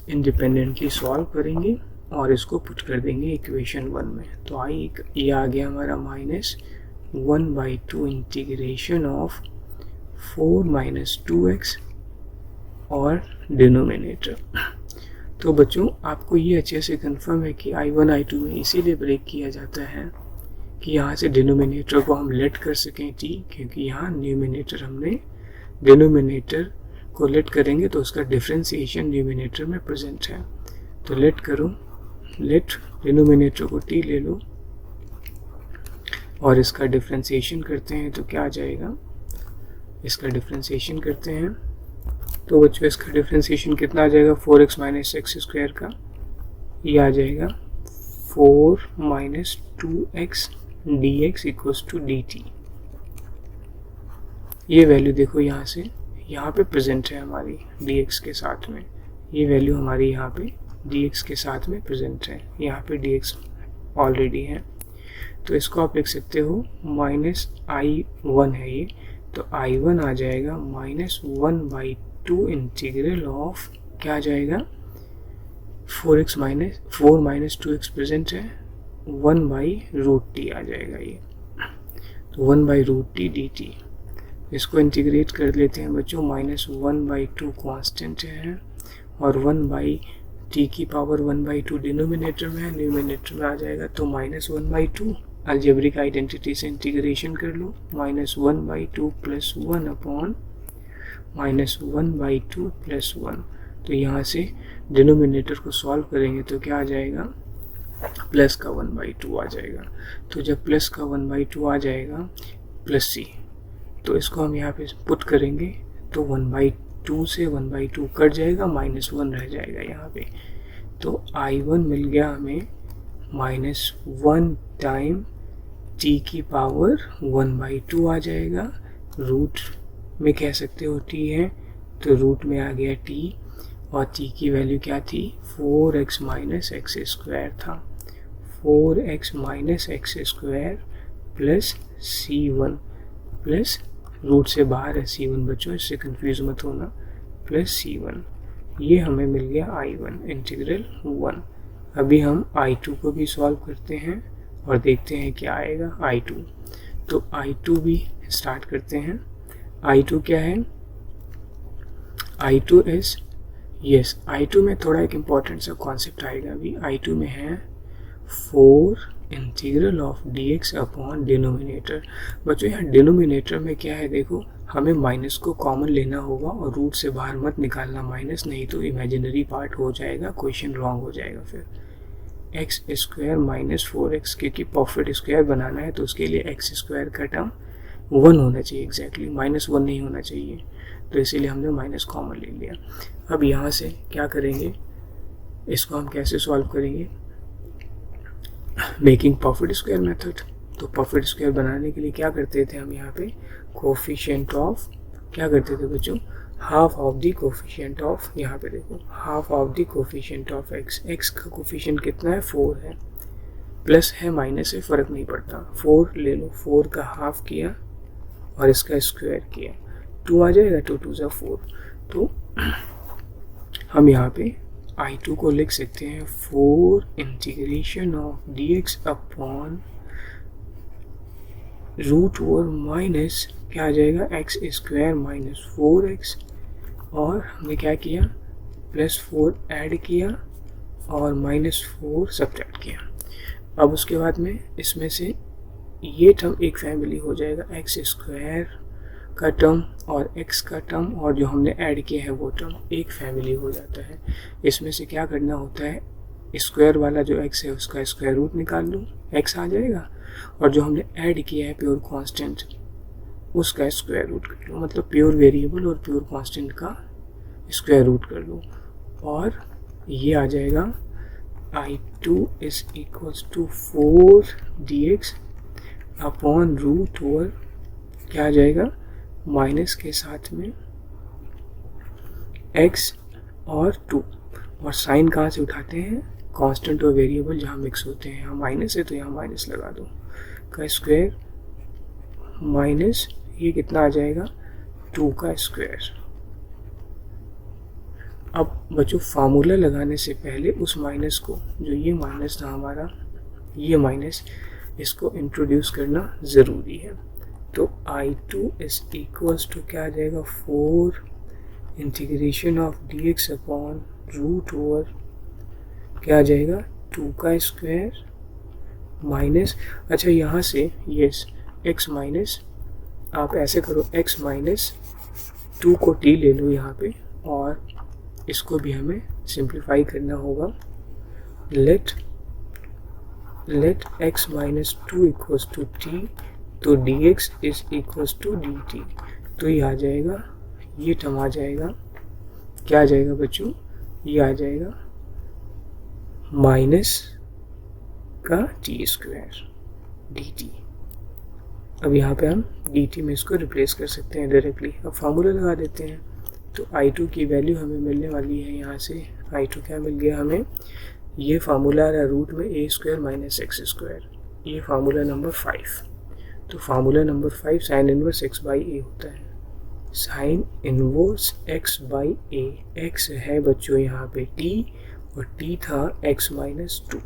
इंडिपेंडेंटली सॉल्व करेंगे और इसको पुट कर देंगे इक्वेशन 1 में। तो ये आ गया हमारा -1/2 इंटीग्रेशन ऑफ 4 - 2x और डिनोमिनेटर। तो बच्चों आपको ये अच्छे से कंफर्म है कि I1 I2 में इसीलिए ब्रेक किया जाता है कि यहाँ से डिनोमिनेटर को हम लेट कर सकें t, क्योंकि यहाँ न्यूमिनेटर हमने डिनोमिनेटर को लेट करेंगे तो उसका डिफरेंशिएशन न्यूमिनेटर में प्रेजेंट है। तो लेट करो, लेट डिनोमिनेटर को t ले लो और इसका डिफ्रेंसिएशन करते हैं तो क्या आ जाएगा, इसका डिफ्रेंसिएशन करते हैं तो बच्चों इसका डिफ्रेंसिएशन कितना आ जाएगा, 4x माइनस एक्स स्क्वायर का, ये आ जाएगा 4 minus 2x dx equals to dt। ये वैल्यू देखो यहाँ से यहाँ पे प्रेजेंट है हमारी dx के साथ में, ये वैल्यू हमारी यहाँ पे dx के साथ में प्रेजेंट है, यहाँ पे dx ऑलरेडी है। तो इसको आप लिख सकते हो माइनस I1 है ये, तो I1 आ जाएगा माइनस 1/2 इंटीग्रल ऑफ क्या आ जाएगा, 4 माइनस 2x प्रेजेंट है, 1/√t आ जाएगा ये, तो 1/√t dt। इसको इंटीग्रेट कर लेते हैं बच्चों, माइनस 1/2 कांस्टेंट है और 1/t की पावर 1/2 डिनोमिनेटर में है, न्यूमिनेटर में आ जाएगा तो माइनस 1/2। अलजेब्रिक आइडेंटिटी से इंटीग्रेशन कर लो, minus 1/2 plus 1 upon minus 1/2 plus 1। तो यहाँ से डिनोमिनेटर को सॉल्व करेंगे तो क्या आ जाएगा, प्लस का 1/2 आ जाएगा। तो जब प्लस का 1/2 आ जाएगा प्लस c, तो इसको हम यहाँ पे पुट करेंगे तो 1/2 से 1/2 कट जाएगा, माइनस 1 रह जाएगा यहाँ पे। तो I1 मिल गया हमें माइनस 1 टाइम t की पावर 1/2 आ जाएगा, रूट में कह सकते हो t है तो रूट में आ गया t, और t की वैल्यू क्या थी, 4x माइनस एक्स स्क्वायर था, 4x minus x square plus c1 plus root से बाहर है c1 बच्चों, इससे कंफ्यूज मत होना, प्लस c1। ये हमें मिल गया I1 इंटीग्रल 1। अभी हम I2 को भी सॉल्व करते हैं और देखते हैं क्या आएगा I2। तो I2 भी स्टार्ट करते हैं। I2 क्या है, I2 इज यस, I2 में थोड़ा एक इम्पॉर्टेंट सा कॉन्सेप्ट आएगा अभी। I2 में है 4 integral of dx upon denominator. बच्चों यहाँ डिनोमिनेटर में क्या है, देखो हमें माइनस को कॉमन लेना होगा और रूट से बाहर मत निकालना माइनस, नहीं तो इमेजिनरी पार्ट हो जाएगा, क्वेश्चन रॉन्ग हो जाएगा। फिर एक्स स्क्वायर माइनस 4x, क्योंकि परफेक्ट स्क्वायर बनाना है तो उसके लिए एक्स स्क्वायर का टर्म 1 होना चाहिए एग्जैक्टली, माइनस 1 नहीं होना चाहिए, तो इसीलिए हमने माइनस कॉमन ले लिया। अब यहाँ से क्या करेंगे, इसको हम कैसे सॉल्व करेंगे, मेकिंग परफेक्ट स्क्वायर मेथड। तो परफेक्ट स्क्वायर बनाने के लिए क्या करते थे हम, यहाँ पे कोफिशिएंट ऑफ क्या करते थे बच्चों, half of the coefficient of, यहाँ पे देखो half of the coefficient of x, x का कोफिशिएंट कितना है 4 है, प्लस है माइनस है फर्क नहीं पड़ता, 4 ले लो, 4 का हाफ किया और इसका स्क्वायर किया, 2 आ जाएगा, 2 2 जा 4। तो हम यहाँ पे I2 को लिख सकते हैं 4 integration of dx upon root over minus क्या आ जाएगा, एक्स स्क्वायर माइनस 4x, और हमने क्या किया, प्लस 4 ऐड किया और माइनस 4 सब्ट्रैक्ट किया। अब उसके बाद में इसमें से ये टर्म एक फैमिली हो जाएगा, एक्स स्क्वायर का टर्म और x का टर्म और जो हमने ऐड किया है वो टर्म एक फैमिली हो जाता है। इसमें से क्या करना होता है, स्क्वायर वाला जो x है उसका स्क्वायर रूट निकाल लो, x आ जाएगा, और जो हमने ऐड किया है प्योर कांस्टेंट उसका स्क्वायर रूट कर लो, मतलब प्योर वेरिएबल और प्योर कांस्टेंट का स्क्वायर रूट कर लो, और ये आ जाएगा I2 is equals to 4 dx upon root over क्या आ जाएगा, माइनस के साथ में x और 2, और साइन कहाँ से उठाते हैं, कांस्टेंट और वेरिएबल जहाँ मिक्स होते हैं, यहाँ माइनस है तो यहाँ माइनस लगा दो, का स्क्वायर माइनस ये कितना आ जाएगा 2 का स्क्वायर। अब बच्चों फार्मूला लगाने से पहले उस माइनस को, जो ये माइनस था हमारा, ये माइनस, इसको इंट्रोड्यूस करना ज़रूरी है। तो I2 इज इक्वल्स टू क्या आ जाएगा, 4 integration of dx upon root over क्या आ जाएगा 2 का स्क्वायर माइनस, अच्छा यहाँ से यस x माइनस, आप ऐसे करो x माइनस 2 को t ले लो यहाँ पे, और इसको भी हमें सिंप्लीफाई करना होगा। Let let x minus 2 equals to t, तो dx is equals to dt। तो ये आ जाएगा, ये टर्म आ जाएगा, क्या आ जाएगा बच्चों, ये आ जाएगा माइनस का टी स्क्वायर dt। अब यहाँ पे हम dt में इसको रिप्लेस कर सकते हैं डायरेक्टली। अब फार्मूला लगा देते हैं, तो I2 की वैल्यू हमें मिलने वाली है यहाँ से। I2 क्या मिल गया हमें, ये फार्मूला रहा रूट में a square minus x square, ये फार्मूला नंबर 5। तो formula number 5 sine inverse x by a होता है। Sine inverse x by a, x है बच्चों यहाँ पे t, और t था x माइनस 2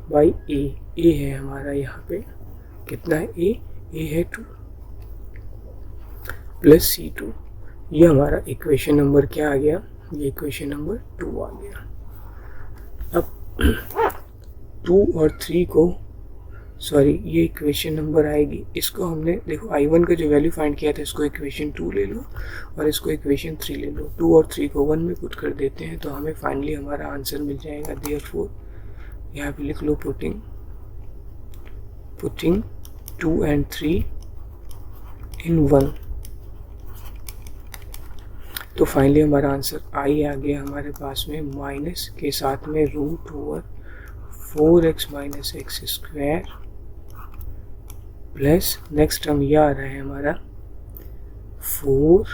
बाई ए है हमारा यहाँ पे कितना है, a है 2 प्लस C2। ये हमारा इक्वेशन नंबर क्या आ गया, ये इक्वेशन नंबर 2 आ गया। अब 2 और 3 को, सॉरी ये इक्वेशन नंबर आएगी, इसको हमने देखो I1 का जो वैल्यू फाइंड किया था, इसको इक्वेशन 2 ले लो और इसको इक्वेशन 3 ले लो। 2 और 3 को 1 में पुट कर देते हैं तो हमें फाइनली हमारा आंसर मिल जाएगा। देयरफॉर यहाँ पे लिख लो पुटिंग 2 and 3 in 1। तो फाइनली हमारा आंसर आई आ गया हमारे पास में, माइनस के साथ में root over 4x minus x square plus next term यह आ रहा है हमारा 4,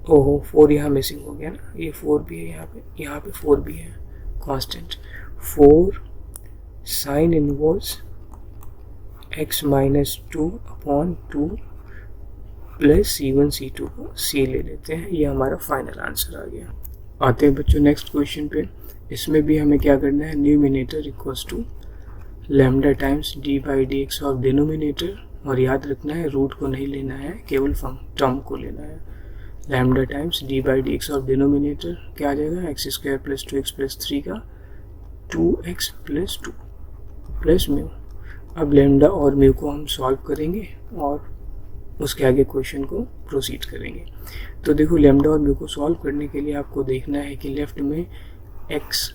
ओहो 4 यहाँ मिसिंग हो गया ना, ये 4 भी है यहाँ पे 4 भी है constant, 4 sign inverse x minus 2 upon 2 plus C1 C2 को C ले लेते हैं। ये हमारा फाइनल आंसर आ गया। आते हैं बच्चों नेक्स्ट क्वेश्चन पे। इसमें भी हमें क्या करना है, numerator equals to lambda times d by d x of denominator, और याद रखना है रूट को नहीं लेना है, केवल टर्म को लेना है। Lambda times d by d x of denominator क्या आ जाएगा, x square plus 2x plus 3 का 2x प्लस 2 प्लस म्यू। अब लैम्डा और म्यू को हम सॉल्व करेंगे और उसके आगे क्वेश्चन को प्रोसीड करेंगे। तो देखो लैम्डा और म्यू को सॉल्व करने के लिए आपको देखना है कि लेफ्ट में x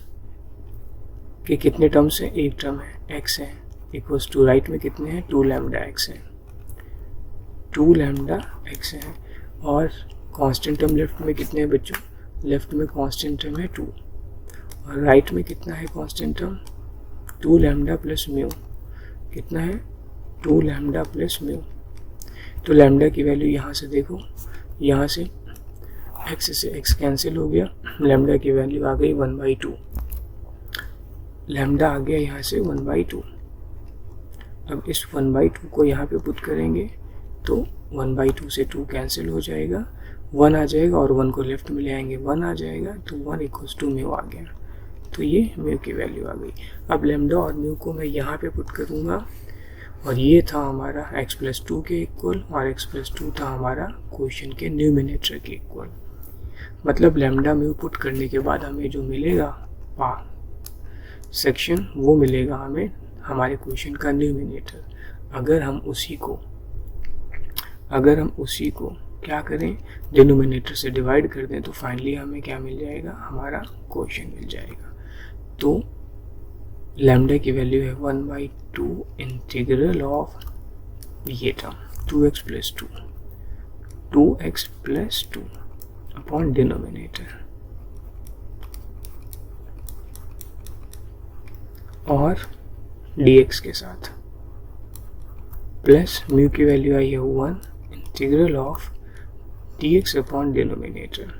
के कितने टर्म्स हैं, एक टर्म है x है, इक्वल्स टू राइट में कितने हैं, 2 लैम्डा x है, 2 लैम्डा x है, और कांस्टेंट टर्म लेफ्ट में कितने हैं बच्चों, लेफ्ट में कांस्टेंट टर्म है 2, और राइट में कितना है constant term, 2 lambda plus mu, कितना है 2 लैम्डा प्लस म्यू। तो लैम्डा की वैल्यू यहाँ से देखो, यहाँ से x से x कैंसिल हो गया, लैम्डा की वैल्यू आ गई 1/2, लैम्डा आ गया यहाँ से 1/2। अब इस 1/2 को यहाँ पे पुट करेंगे तो 1/2 से 2 कैंसिल हो जाएगा, 1 आ जाएगा, और 1 को लेफ्ट में ले आएंगे 1 आ जाएगा, तो 1 इक्वल्स टू म्यू आ गया। तो ये म्यू की वैल्यू आ गई। अब लैम्डा और म्यू को मैं यहाँ पे पुट करूँगा, और ये था हमारा x प्लस 2 के इक्वल, और x प्लस 2 था हमारा क्वेश्चन के न्यूमिनेटर के इक्वल। मतलब लैम्डा म्यू पुट करने के बाद हमें जो मिलेगा सेक्शन, वो मिलेगा हमें हमारे क्वेश्चन का न्यूमिनेटर। अगर हम उसी को क्या करें, डिनोमिनेटर से डिवाइड कर दें, तो फाइनली हमें क्या मिल जाएगा, हमारा क्वेश्चन मिल जाएगा। तो लैम्डा की वैल्यू है 1/2 इंटीग्रल ऑफ ये term 2x plus 2 upon denominator, और dx के साथ प्लस म्यू की वैल्यू आई है 1 integral of dx upon denominator,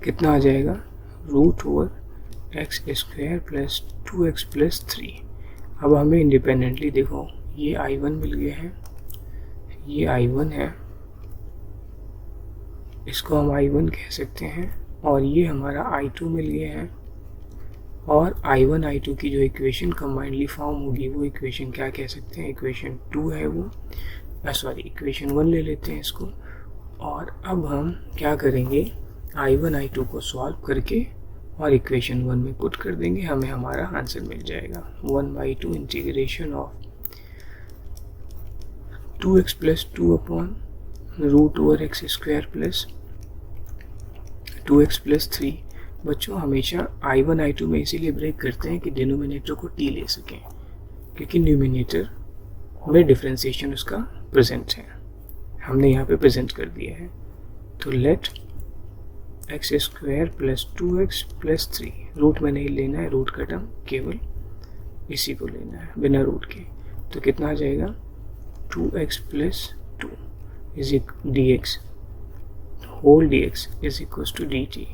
कितना आ जाएगा, root over x square plus 2x plus 3। अब हमें इंडिपेंडेंटली देखो, ये I1 मिल गया है, ये I1 है, इसको हम I1 कह सकते हैं, और ये हमारा I2 मिल गया है, और I1 I2 की जो इक्वेशन कंबाइंडली फॉर्म होगी वो इक्वेशन क्या कह सकते हैं, इक्वेशन 2 है वो, सॉरी इक्वेशन 1 ले लेते हैं इसको। और अब हम क्या करेंगे, I1 I2 को सॉल्व करके और इक्वेशन 1 में पुट कर देंगे, हमें हमारा आंसर मिल जाएगा 1/2 integration of 2x plus 2 upon root over x square plus 2x plus 3 बच्चों हमेशा I1 I2 में इसीलिए ब्रेक करते हैं कि डिनोमिनेटर को t ले सकें, क्योंकि न्यूमिनेटर में डिफरेंशिएशन उसका प्रेजेंट है, हमने यहाँ पे प्रेजेंट कर दिया है। तो let x square plus 2x plus 3, root में नहीं लेना है, रूट का टर्म केवल इसी को लेना है बिना रूट के। तो कितना आ जाएगा 2x plus 2 is dx whole dx is equals to dt।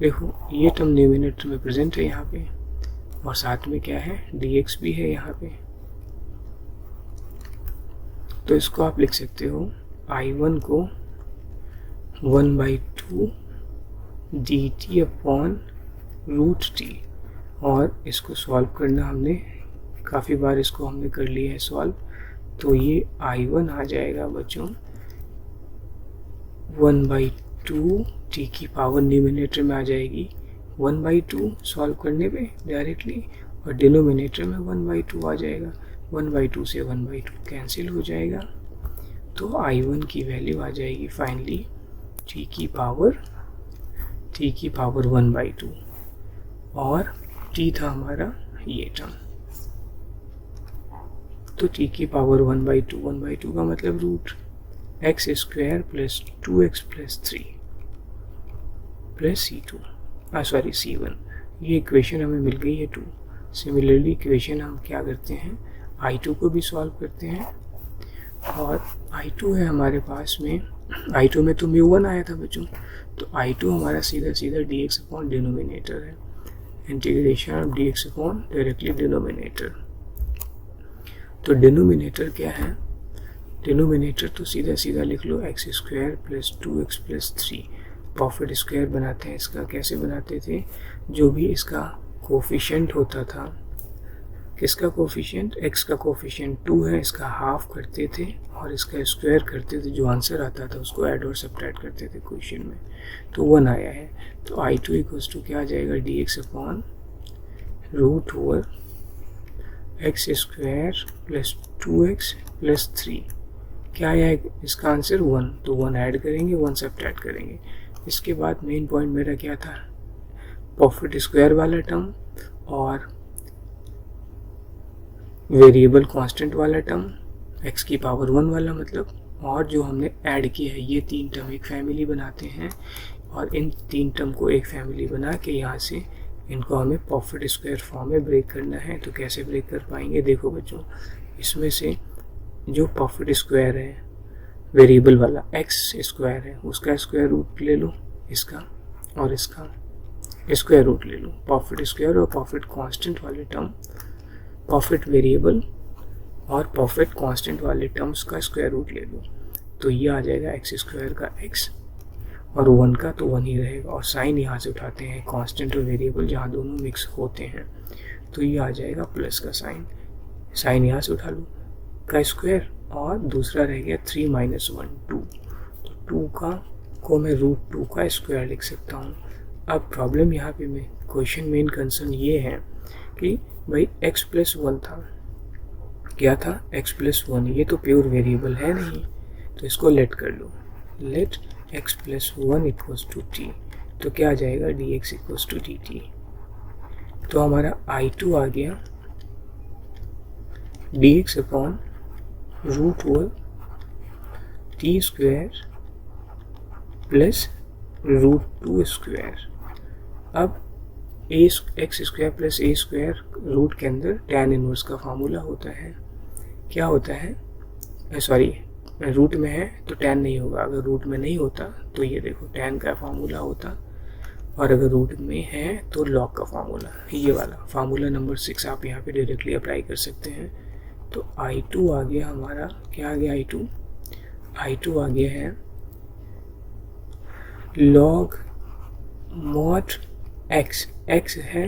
देखो ये टर्म न्यूमिनेटर में प्रेजेंट है यहाँ पे, और साथ में क्या है dx भी है यहाँ पे। तो इसको आप लिख सकते हो I1 को 1/2 dt अपॉन रूट t, और इसको सॉल्व करना हमने काफ़ी बार इसको हमने कर लिया है सॉल्व। तो ये I1 आ जाएगा बच्चों 1/2 t की पावर न्यूमिनेटर में आ जाएगी 1/2 सॉल्व करने पे डायरेक्टली, और डिनोमिनेटर में 1/2 आ जाएगा। 1/2 से 1/2 कैंसिल हो जाएगा, तो I1 की वैल्यू आ जाएगी फाइनली t की पावर 1/2, और t था हमारा ये टर्म। तो t की पावर 1/2 का मतलब root x square plus 2x plus 3 plus C1। ये इक्वेशन हमें मिल गई है 2। सिमिलरली इक्वेशन हम क्या करते हैं I2 को भी सॉल्व करते हैं, और I2 है हमारे पास में, I2 में तो μ1 आया था बच्चों, तो I2 हमारा सीधा dx अपॉन डिनोमिनेटर है, integration of dx upon directly denominator. तो डिनोमिनेटर क्या है, डिनोमिनेटर तो सीधा लिख लो x square plus 2x plus 3, perfect square बनाते हैं इसका। कैसे बनाते थे, जो भी इसका कोफिशिएंट होता था, किसका कोफिशिएंट, x का कोफिशिएंट 2 है, इसका हाफ करते थे और इसका स्क्वायर करते थे, जो आंसर आता था उसको ऐड और सब्ट्रैक्ट करते थे क्वेश्चन में। तो 1 आया है, तो I2 इक्वल्स टू क्या आ जाएगा dx upon root over x square plus 2x plus 3। क्या आया है इसका आंसर 1, तो 1 ऐड करेंगे 1 सब्ट्रैक्ट करेंगे। इसके बाद मेन पॉइंट मेरा क्या था, प्रॉफिट स्क्वायर वाला टर्म और वेरिएबल कांस्टेंट वाला टर्म, x की पावर 1 वाला मतलब, और जो हमने ऐड किया है ये 3 टर्म एक फैमिली बनाते हैं, और इन 3 टर्म को एक फैमिली बना के यहाँ से इनको हमें प्रॉफिट स्क्वायर फॉर्म में ब्रेक करना है। तो कैसे ब्रेक कर पाएंगे, देखो बच्चों, इसमें से जो प्रॉफिट स्क्वायर है वेरिएबल वाला एक्स स्क्वायर है, उसका स्क्वायर रूट ले लो, इसका और इसका स्क्वायर रूट ले लो। प्रॉफिट स्क्वायर और प्रॉफिट कांस्टेंट वाले टर्म, प्रॉफिट वेरिएबल और प्रॉफिट कांस्टेंट वाले टर्म्स का स्क्वायर रूट ले लो। तो ये आ जाएगा एक्स स्क्वायर का x, और 1 का तो 1 ही रहेगा, और साइन यहाँ से उठाते हैं कांस्टेंट और वेरिएबल जहाँ दोनों मिक्स होते हैं, तो ये आ जाएगा प्लस का साइन यहाँ से उठा लो का स्क्वायर, और दूसरा रह गया 3 - 1 2, तो 2 को मैं रूट 2 का स्क्वायर लिख सकता हूँ। अब प्रॉब्लम यहाँ पे में क्वेश्चन मेन कंसर्न ये है कि भाई x प्लस 1 था, क्या था x प्लस 1, ये तो प्योर वेरिएबल है नहीं, तो इसको लेट कर लो, let x plus 1 equals to t। तो क्या आ जाएगा dx इक्वल्स टू dt। तो हमारा I2 आ गया dx upon root over t square plus root 2 square. अब x square plus a square root के अंदर tan इनवर्स का फार्मूला होता है। क्या होता है, सॉरी रूट में है तो tan नहीं होगा, अगर रूट में नहीं होता तो ये देखो tan का फार्मूला होता, और अगर रूट में है तो log का फार्मूला, ये वाला फार्मूला नंबर 6 आप यहाँ पे डायरेक्टली अप्लाई कर सकते हैं। तो I2 आ गया हमारा, क्या आ गया I2 आ गया है log mod x है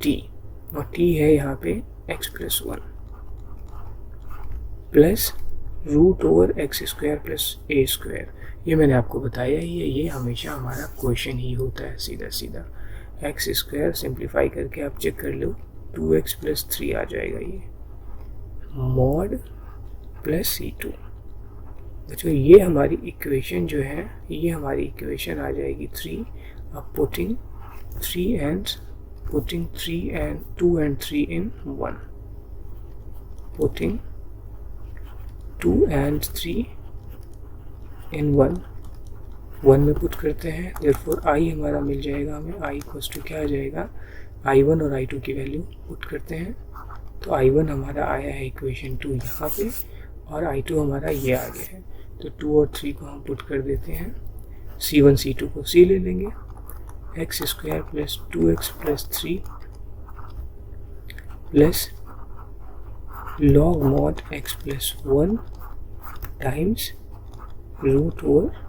t, और t है यहाँ पे x plus 1 plus root over x square plus a square. ये मैंने आपको बताया ही है, ये हमेशा हमारा क्वेश्चन ही होता है सीधा एक्स स्क्वायर सिंप्लीफाई करके आप चेक कर लो 2x प्लस 3 आ जाएगा, ये मॉड प्लस C2। बच्चों ये हमारी इक्वेशन जो है, ये हमारी इक्वेशन आ जाएगी 3। अब putting 3 and putting 3 and 2 and 3 in 1, putting 2 and 3 in 1 में पुट करते हैं, therefore i हमारा मिल जाएगा हमें, i इक्वल्स टू क्या आ जाएगा, i1 और i2 की वैल्यू पुट करते हैं, तो i1 हमारा आया है इक्वेशन 2 यहाँ पे, और i2 हमारा ये आ गया है, तो 2 और 3 को हम पुट कर देते हैं, c1 c2 को c ले लेंगे, x square plus 2x plus 3 plus log mod x plus 1 times root over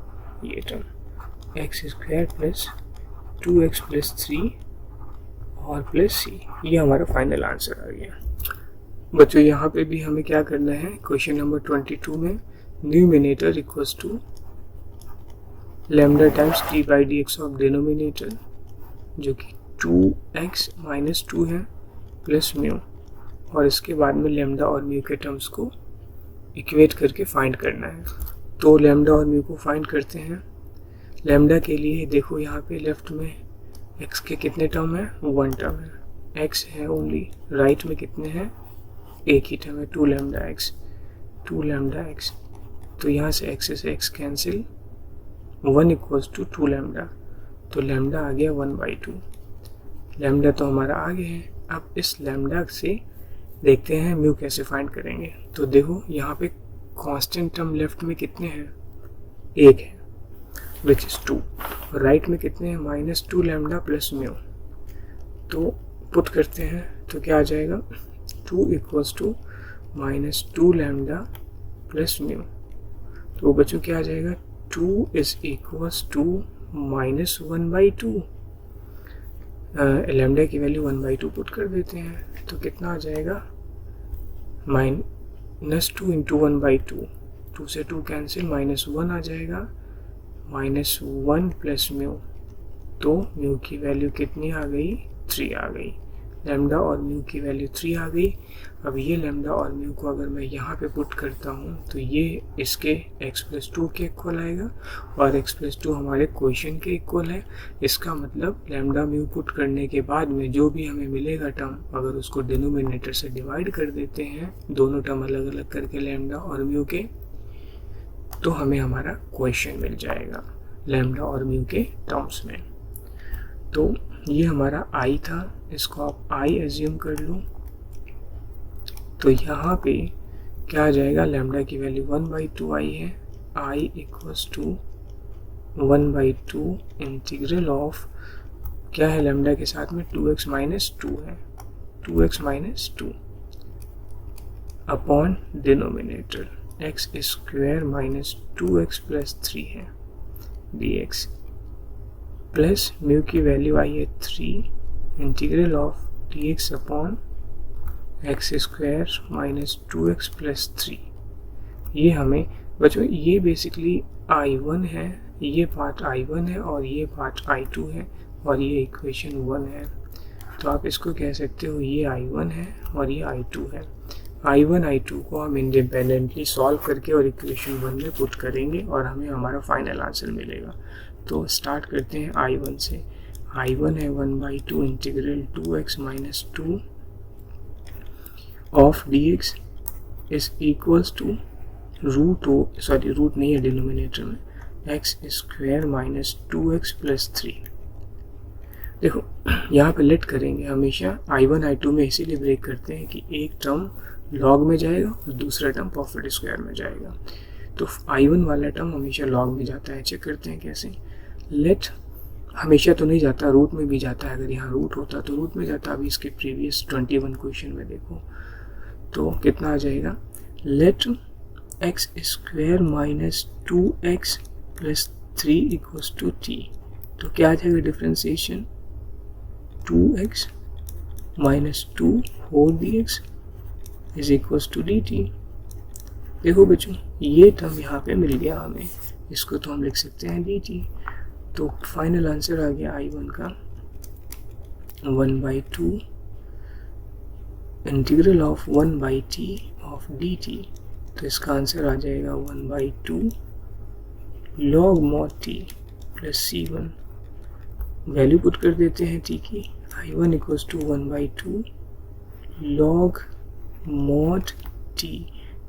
ये term x square plus 2x plus 3 और प्लस c, ये हमारा फाइनल आंसर आ गया। बच्चों यहाँ पे भी हमें क्या करना है, क्वेश्चन नंबर 22 में numerator equals to lambda times d by d x of denominator जो कि 2x माइनस 2 है प्लस म्यू, और इसके बाद में लैम्डा और म्यू के टर्म्स को इक्वेट करके फाइंड करना है। तो लैम्डा और म्यू को फाइंड करते हैं। लैम्डा के लिए देखो यहाँ पे लेफ्ट में x के कितने टर्म है, 1 टर्म है, x है ओनली, राइट में कितने हैं, एक ही टर्म है, 2 लैम्डा x, तो यहाँ से x से x cancel, 1 equals to 2 lambda, तो लैम्डा आ गया 1/2, लैम्डा तो हमारा आ गया है। अब इस लैम्डा से देखते हैं म्यू कैसे फाइंड करेंगे। तो देखो यहाँ पे कांस्टेंट टर्म लेफ्ट में कितने हैं, एक है विच इज 2, राइट में कितने हैं, -2 लैम्डा प्लस म्यू, तो पुट करते हैं तो क्या आ जाएगा, 2 equals to -2 lambda plus mu, तो बच्चों क्या आ जाएगा, 2 इज इक्वल्स टू -1/2, लैम्डा की वैल्यू 1/2 पुट कर देते हैं, तो कितना आ जाएगा, -2 इंटू 1/2, 2 से 2 कैंसिल, -1 आ जाएगा, -1 प्लस म्यू, तो म्यू की वैल्यू कितनी आ गई, 3 आ गई, लैम्डा और म्यू की वैल्यू 3 आ गई। अब ये लैम्डा और म्यू को अगर मैं यहाँ पे पुट करता हूँ तो ये इसके x प्लस 2 के इक्वल आएगा, और x प्लस 2 हमारे क्वेश्चन के इक्वल है। इसका मतलब लैम्डा म्यू पुट करने के बाद में जो भी हमें मिलेगा टर्म, अगर उसको डिनोमिनेटर से डिवाइड कर देते हैं, दोनों टर्म अलग अलग करके लैम्डा और म्यू के, तो हमें हमारा क्वेश्चन मिल जाएगा लैम्डा और म्यू के टर्म्स में। तो ये हमारा i था, इसको आप i एज्यूम कर लो, तो यहाँ पे क्या आ जाएगा, लैम्डा की वैल्यू 1/2 आई है, i equals to 1/2 integral of क्या है, लैम्डा के साथ में 2x माइनस 2 है, 2x minus 2 upon denominator x square minus 2x plus 3 है dx, प्लस म्यू की वैल्यू आई है 3 integral of dx upon x square minus 2x plus 3। ये हमें बच्चों, ये बेसिकली I1 है, ये पार्ट I1 है और ये पार्ट I2 है, और ये इक्वेशन 1 है, तो आप इसको कह सकते हो ये I1 है और ये I2 है। I1 I2 को हम इंडिपेंडेंटली सॉल्व करके और इक्वेशन 1 में पुट करेंगे और हमें हमारा फाइनल आंसर मिलेगा। तो स्टार्ट करते हैं I1 से। I1 है 1/2 integral 2x minus 2 of dx is equals to root नहीं है डिनोमिनेटर में, x square minus 2x plus 3। देखो यहाँ पे लेट करेंगे हमेशा, I1 I2 में इसीलिए ब्रेक करते हैं कि एक टर्म लॉग में जाएगा और दूसरा टर्म प्रॉफिट स्क्वायर में जाएगा, तो I1 वाला टर्म हमेशा लॉग में जाता है। चेक करते हैं कैसे, लेट हमेशा तो नहीं जाता, रूट में भी जाता है, अगर यहाँ रूट होता तो रूट में जाता। अभी इसके प्रीवियस 21 क्वेश्चन में देखो तो कितना आ जाएगा, let x square minus 2x plus 3 equals to t, तो क्या आ जाएगा differentiation, 2x minus 2 whole dx is equals to dt। देखो बच्चों ये टर्म यहाँ पे मिल गया हमें, इसको तो हम लिख सकते हैं dt। तो फाइनल आंसर आ गया I1 का 1/2 integral of 1/t of dt, तो इसका आंसर आ जाएगा 1/2 log mod t plus c1 value put कर देते हैं t की। I1 equals to 1/2 log mod t।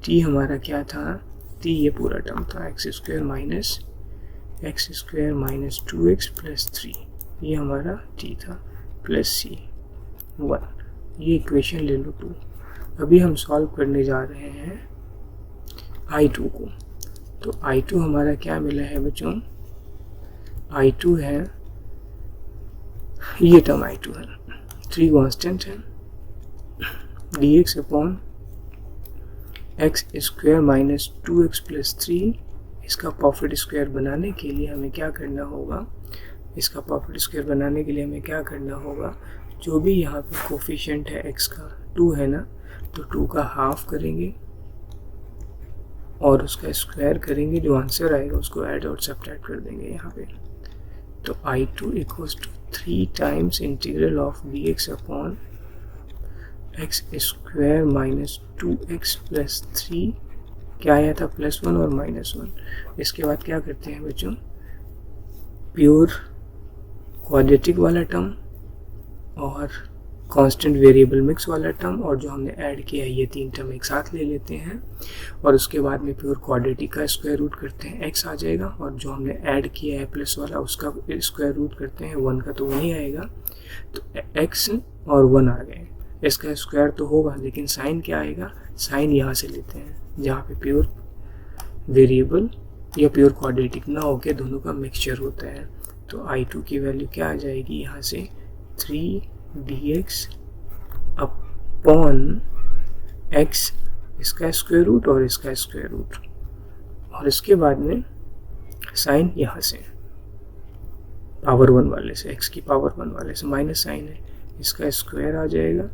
t हमारा क्या था, t ये पूरा टर्म था, x square minus 2x plus 3, ये हमारा t था, प्लस c 1। ये इक्वेशन ले लो 2। अभी हम सॉल्व करने जा रहे हैं I2 को। तो I2 हमारा क्या मिला है बच्चों, I2 है, ये टर्म I2 है, 3 कांस्टेंट है, dx upon x square minus 2x plus 3। इसका परफेक्ट स्क्वायर बनाने के लिए हमें क्या करना होगा, इसका परफेक्ट स्क्वायर बनाने के लिए हमें क्या करना होगा, जो भी यहाँ पे कोफिशिएंट है x का 2 है ना, तो 2 का हाफ करेंगे और उसका स्क्वायर करेंगे, जो आंसर आएगा उसको ऐड और सब्ट्रैक्ट कर देंगे यहाँ पे। तो I2 equals to 3 times integral of dx upon x square minus 2x plus 3, क्या आया था +1 और -1। इसके बाद क्या करते हैं बच्चों, प्योर क्वाड्रेटिक वाला टर्म और कांस्टेंट वेरिएबल मिक्स वाला टर्म और जो हमने ऐड किया है, ये 3 टर्म एक साथ ले लेते हैं और उसके बाद में प्योर क्वाड्रेटिक का स्क्वायर रूट करते हैं, x आ जाएगा, और जो हमने ऐड किया है प्लस वाला उसका स्क्वायर रूट करते हैं, 1 का तो वही आएगा, तो x और 1 आ गए। इसका स्क्वायर तो होगा लेकिन साइन क्या आएगा, साइन यहाँ से लेते हैं जहाँ पे प्योर वेरिएबल या प्योर क्वाड्रेटिक ना होके दोनों का मिक्सचर होता है। तो I2 की वैल्यू क्या आ जाएगी यहाँ से, 3dx अपॉन x, इसका स्क्वायर रूट और इसका स्क्वायर रूट, और इसके बाद में साइन यहाँ से पावर 1 वाले से, x की पावर 1 वाले से माइनस साइन है, इसका स्क्वायर आ जाएगा,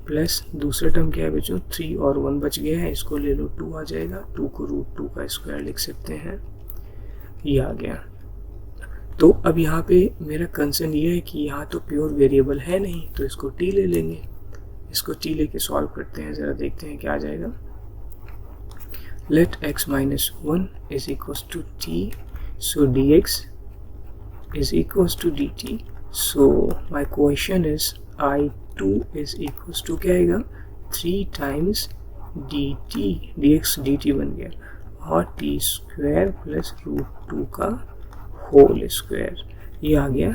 प्लस दूसरा टर्म क्या है बच्चों, 3 और 1 बच गया है, इसको ले लो 2 आ जाएगा, 2 को √2 का स्क्वायर लिख सकते हैं, ये आ गया। तो अब यहाँ पे मेरा कंसर्न ये है कि यहाँ तो प्योर वेरिएबल है नहीं, तो इसको t ले लेंगे, इसको t लेके सॉल्व करते हैं, ज़रा देखते हैं क्या आ जाएगा। Let x minus 1 is equals to t, so dx is equals to dt, so my question is I2 is equals to क्या आएगा, 3 टाइम्स dt, dx dt बन गया, और t स्क्वायर प्लस √2 का होल स्क्वायर, ये आ गया,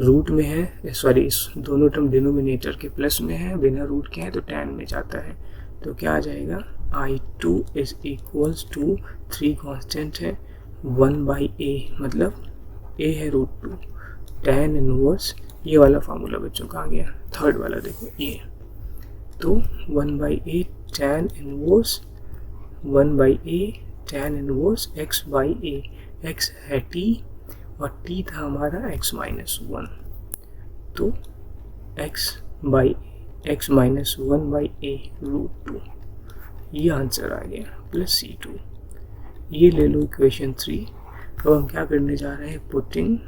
रूट में है, सॉरी दोनों टर्म डिनोमिनेटर के प्लस में है, बिना रूट के है तो टैन में जाता है, तो क्या आ जाएगा, I2 is equals to 3 constant है 1/a, मतलब a है √2, टैन इनवर्स, ये वाला फार्मूला बच्चों का आ गया, थर्ड वाला देखो ये, तो 1/a tan inverse 1/a tan inverse x/a, x है t और t था हमारा x माइनस 1, तो x माइनस 1/a √2, ये आंसर आ गया, प्लस C2। ये ले लो इक्वेशन 3। अब हम क्या करने जा रहे हैं, पुटिंग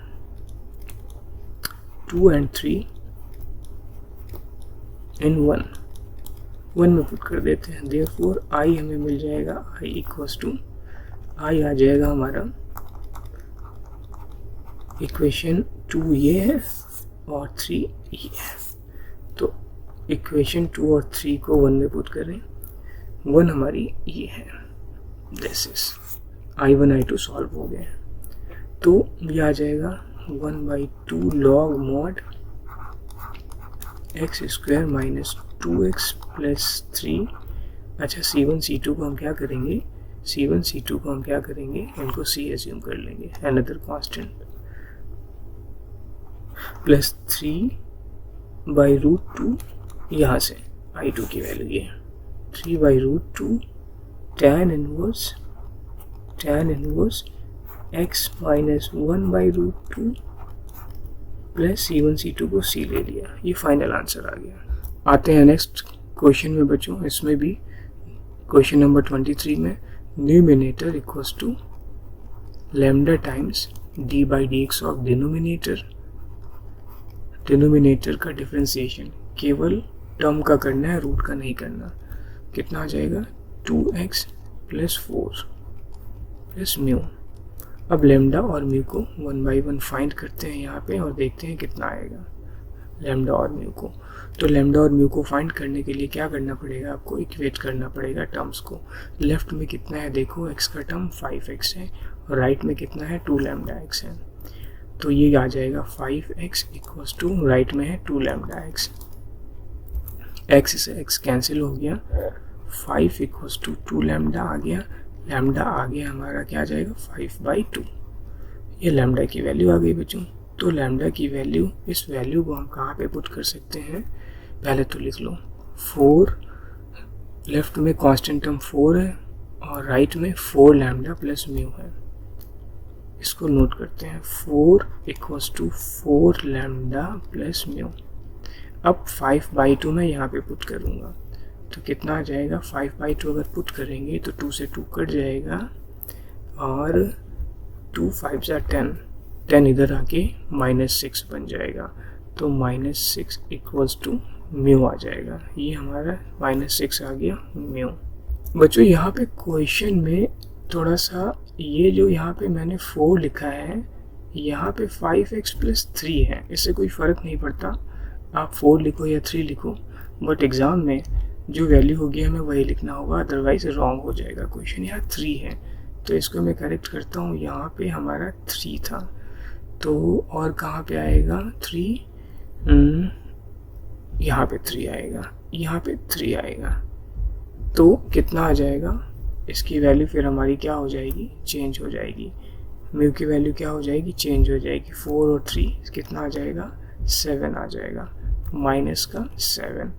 2 and 3 in 1 में पुट कर देते हैं, देयरफॉर I हमें मिल जाएगा, I इक्वल्स टू, I आ जाएगा हमारा इक्वेशन 2 ये है और 3 ये है, तो इक्वेशन 2 और 3 को 1 में पुट करें, 1 हमारी ये है, this is I1 I2 solve हो गए, तो ये आ जाएगा 1/2 log mod x square minus 2x plus 3। अच्छा C1 C2 को हम क्या करेंगे, C1 C2 को हम क्या करेंगे, इनको C एज्यूम कर लेंगे, अनदर कांस्टेंट, प्लस 3/√2, यहाँ से I2 की वैल्यू ये 3/√2 tan inverse x minus 1/√2 plus C1 C2 को C ले लिया, ये फाइनल आंसर आ गया। आते हैं नेक्स्ट क्वेश्चन में बच्चों, इसमें भी क्वेश्चन नंबर 23 में numerator equals to lambda times d/dx of denominator का डिफरेंशिएशन केवल टर्म का करना है, रूट का नहीं करना। कितना आ जाएगा, 2x प्लस 4 प्लस म्यू, अब लेमडा और म्यू को 1 बाई 1 फाइंड करते हैं यहाँ पे और देखते हैं कितना आएगा लेमडा और म्यू को। तो लेमडा और म्यू को फाइंड करने के लिए क्या करना पड़ेगा, आपको इक्वेट करना पड़ेगा टर्म्स को। लेफ्ट में कितना है देखो, x का टर्म 5x है और राइट में कितना है 2 लैम्डा x है। तो ये आ जाएगा 5x इक्वल्स टू, राइट में है 2 लैम्डा x, x से x कैंसिल हो गया, 5 इक्वल्स टू 2 लैम्डा आ गया, लैम्डा आ गया हमारा क्या आ जाएगा 5/2। ये लैम्डा की वैल्यू आ गई बच्चों। तो लैम्डा की वैल्यू, इस वैल्यू को हम कहाँ पे पुट कर सकते हैं, पहले तो लिख लो 4, लेफ्ट में कांस्टेंट टर्म 4 है और राइट में 4 लैम्डा प्लस म्यू है। इसको नोट करते हैं, 4 equals to 4 lambda plus mu. अब 5/2 मैं यहाँ पे पुट करूँगा तो कितना आ जाएगा, 5/2 अगर पुट करेंगे तो 2 से 2 कट जाएगा और 2 5 10, 10 इधर आके -6 बन जाएगा। तो -6 इक्वल्स टू म्यू आ जाएगा। ये हमारा -6 आ गया म्यू। बच्चों यहाँ पे क्वेश्चन में थोड़ा सा, ये जो यहाँ पे मैंने 4 लिखा है, यहाँ पे 5x + 3 है, इससे कोई फ़र्क नहीं पड़ता आप 4 लिखो या 3 लिखो, बट एग्ज़ाम में जो वैल्यू होगी हमें वही लिखना होगा, अदरवाइज रॉन्ग हो जाएगा क्वेश्चन। यहाँ 3 है तो इसको मैं करेक्ट करता हूँ, यहाँ पे हमारा 3 था तो और कहाँ पे आएगा 3, यहाँ पे 3 आएगा, यहाँ पे 3 आएगा। तो कितना आ जाएगा, इसकी वैल्यू फिर हमारी क्या हो जाएगी, चेंज हो जाएगी। म्यू की वैल्यू क्या हो जाएगी, चेंज हो जाएगी। 4 और 3 कितना आ जाएगा, 7 आ जाएगा, -7।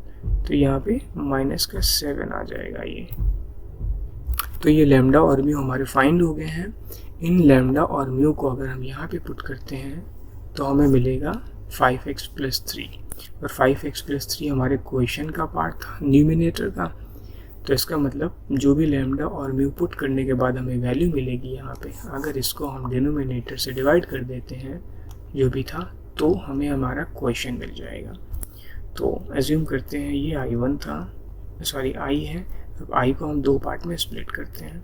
तो यहाँ पे -7 आ जाएगा ये। तो ये लैम्डा और म्यू हमारे फाइंड हो गए हैं। इन लैम्डा और म्यू को अगर हम यहाँ पे पुट करते हैं तो हमें मिलेगा 5x + 3, और 5x + 3 हमारे क्वेश्चन का पार्ट था, न्यूमिनेटर का। तो इसका मतलब जो भी लैम्डा और म्यू पुट करने के बाद हमें वैल्यू मिलेगी यहाँ पे, अगर इसको हम डिनोमिनेटर से डिवाइड कर देते हैं जो भी था, तो हमें हमारा क्वेश्चन मिल जाएगा। तो एज्यूम करते हैं ये I1 था, सॉरी I है। अब I को हम 2 पार्ट में स्प्लिट करते हैं,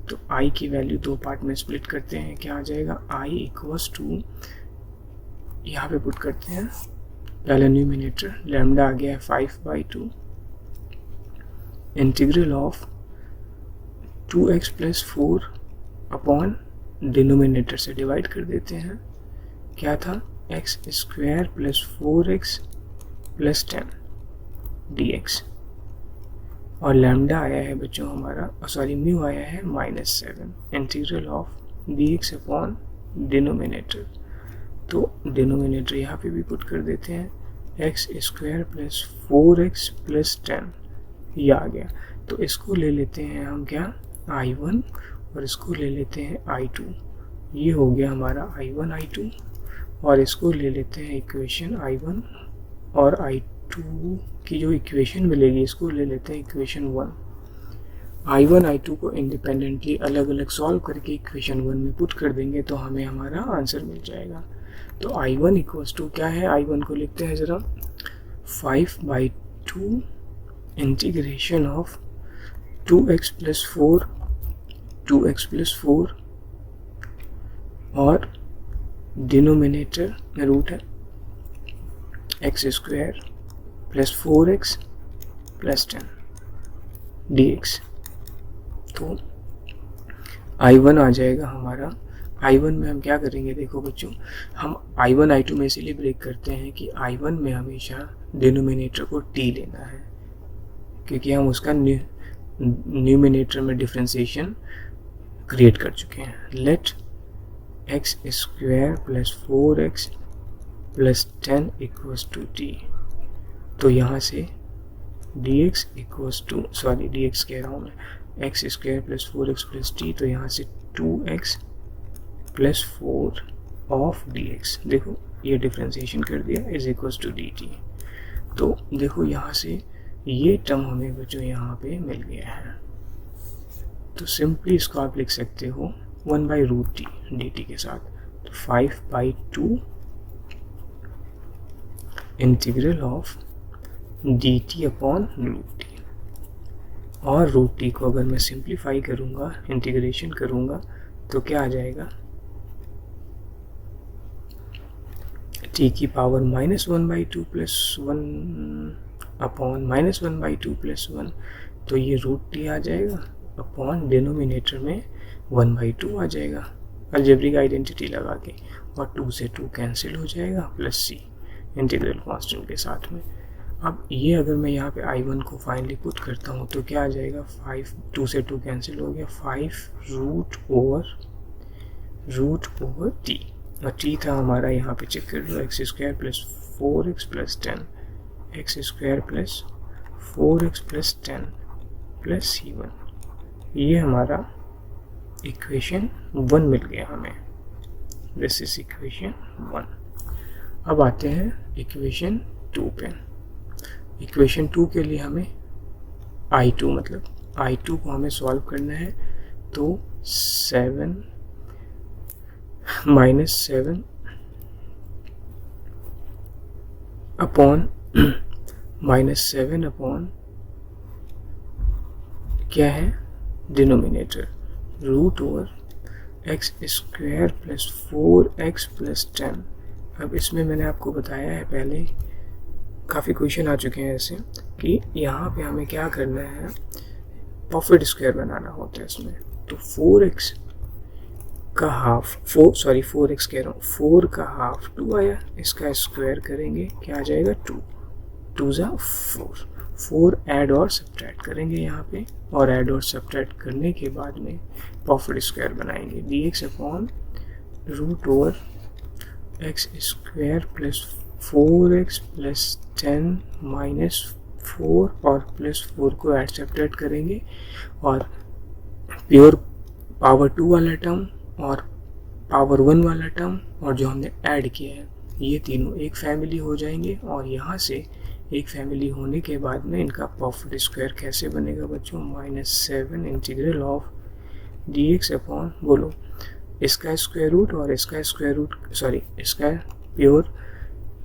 तो I की वैल्यू 2 पार्ट में स्प्लिट करते हैं, क्या आ जाएगा, I इक्वल्स टू, यहाँ पे पुट करते हैं पहले न्यूमिनेटर, लैम्डा आ गया है 5/2, integral of 2x + 4 upon denominator से डिवाइड कर देते हैं, क्या था, x² + 4x + 10 dx, और लैम्डा आया है बच्चों हमारा, सॉरी म्यू आया है -7, integral of dx upon denominator. तो डिनोमिनेटर यहाँ पे भी पुट कर देते हैं, x² + 4x + 10, ये आ गया। तो इसको ले लेते हैं हम क्या, I1, और इसको ले लेते हैं I2, ये हो गया हमारा I1 I2, और इसको ले लेते हैं इक्वेशन I1, और I2 की जो इक्वेशन मिलेगी इसको ले लेते हैं इक्वेशन 1। I1 I2 को इंडिपेंडेंटली अलग अलग सॉल्व करके इक्वेशन 1 में पुट कर देंगे तो हमें हमारा आंसर मिल जाएगा। तो I1 इक्वल्स टू क्या है, I1 को लिखते हैं ज़रा, 5/2 इंटीग्रेशन ऑफ 2x + 4 और डिनोमिनेटर में रूट है x² + 4x + 10 dx। तो I1 आ जाएगा हमारा। I1 में हम क्या करेंगे, देखो बच्चों, हम I1 I2 में इसीलिए ब्रेक करते हैं कि I1 में हमेशा डिनोमिनेटर को t लेना है, क्योंकि हम उसका न्यूमिनेटर में डिफ्रेंसिएशन क्रिएट कर चुके हैं। Let x² + 4x + 10 = t। तो यहाँ से dx equals to, sorry dx कह रहा हूँ मैं, x² + 4x + t, तो यहाँ से 2x + 4 ऑफ dx, देखो ये डिफ्रेंसिएशन कर दिया, इज इक्वल्स टू dt। तो देखो यहाँ से ये टर्म हमें बच्चों यहाँ पे मिल गया है। तो सिंपली इसको आप लिख सकते हो 1/√t dt के साथ, तो 5/2 integral of dt upon √t, और √t को अगर मैं सिंप्लीफाई करूँगा, इंटीग्रेशन करूँगा, तो क्या आ जाएगा, t की पावर -1/2 + 1 अपॉन -1/2 + 1, तो ये √t आ जाएगा अपॉन डिनोमिनेटर में 1/2 आ जाएगा अलजेब्रिक आइडेंटिटी लगा के, और 2 से 2 कैंसिल हो जाएगा प्लस c इंटीग्रल कांस्टेंट के साथ में। अब ये अगर मैं यहाँ पे I1 को फाइनली पुट करता हूँ तो क्या आ जाएगा, 5, 2 से 2 कैंसिल हो गया, 5 रूट ओवर t, और t था हमारा यहाँ पे चेक कर लो x² + 4x + 10, x² + 4x + 10 + c1। ये हमारा इक्वेशन 1 मिल गया हमें, दिस इज इक्वेशन 1। अब आते हैं इक्वेशन 2 पे। इक्वेशन 2 के लिए हमें I2 मतलब I2 को हमें सॉल्व करना है, तो 7 अपॉन -7 अपॉन क्या है डिनोमिनेटर √x² + 4x + 10। अब इसमें मैंने आपको बताया है पहले, काफ़ी क्वेश्चन आ चुके हैं ऐसे कि यहाँ पे हमें क्या करना है, परफेक्ट स्क्वायर बनाना होता है इसमें। तो 4x का हाफ 4x कह रहा हूँ, 4 का हाफ 2 आया, इसका स्क्वायर करेंगे क्या आ जाएगा 2, 2 × 4, 4 ऐड और सब्ट्रैक्ट करेंगे यहाँ पे, और ऐड और सब्ट्रैक्ट करने के बाद में परफेक्ट स्क्वायर बनाएंगे, dx अपॉन √x² + 4x + 10 - 4 और +4 को ऐड सब्ट्रैक्ट करेंगे, और प्योर पावर 2 वाला टर्म और पावर 1 वाला टर्म और जो हमने ऐड किया है, ये तीनों एक फैमिली हो जाएंगे। और यहाँ से एक फैमिली होने के बाद में इनका परफेक्ट स्क्वायर कैसे बनेगा बच्चों, -7 इंटीग्रल ऑफ dx अपॉन, बोलो, इसका स्क्वायर रूट और इसका स्क्वायर रूट, इसका प्योर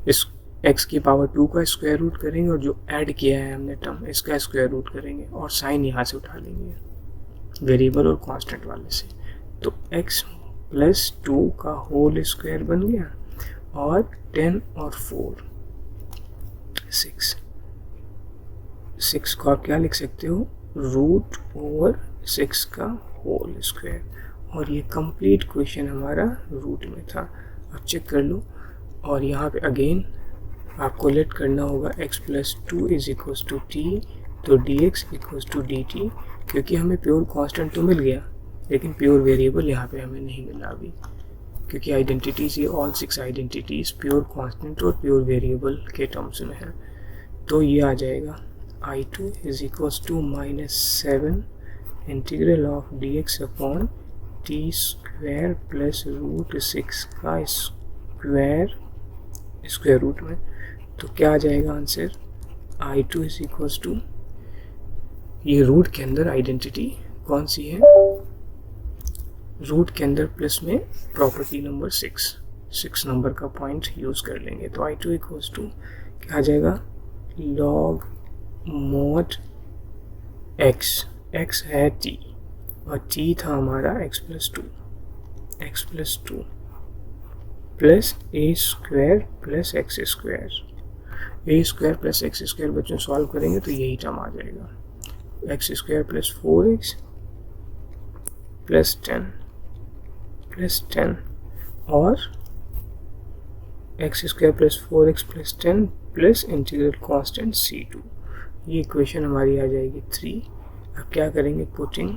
इस x की पावर 2 का स्क्वायर रूट करेंगे, और जो ऐड किया है हमने टर्म इसका स्क्वायर रूट करेंगे, और साइन यहाँ से उठा लेंगे वेरिएबल और कांस्टेंट वाले से, तो x + 2 का होल स्क्वायर बन गया, और 10 और 4 6 को आप क्या लिख सकते हो, √6 का होल स्क्वायर। और ये कंप्लीट क्वेश्चन हमारा रूट में था। अब चेक कर लो, और यहाँ पे अगेन आपको लेट करना होगा x + 2 = t, तो dx = dt, क्योंकि हमें प्योर कांस्टेंट तो मिल गया लेकिन प्योर वेरिएबल यहाँ पे हमें नहीं मिला अभी, क्योंकि आइडेंटिटीज ये ऑल 6 आइडेंटिटीज प्योर कांस्टेंट और प्योर वेरिएबल के टर्म्स में है। तो ये आ जाएगा I2 = -7 integral of dx upon t² + √6 का स्क्वायर रूट में। तो क्या आ जाएगा आंसर, I2 = ये रूट के अंदर आइडेंटिटी कौन सी है, रूट के अंदर प्लस में प्रॉपर्टी नंबर 6 नंबर का पॉइंट यूज कर लेंगे। तो I2 = क्या आ जाएगा, log mod x है t, और t था हमारा x + 2 प्लस a² + x² बच्चों सॉल्व करेंगे तो यही टर्म आ जाएगा, x² + 4x + 10 और x² + 4x + 10 plus integral constant c2। ये इक्वेशन हमारी आ जाएगी 3। अब क्या करेंगे, पुटिंग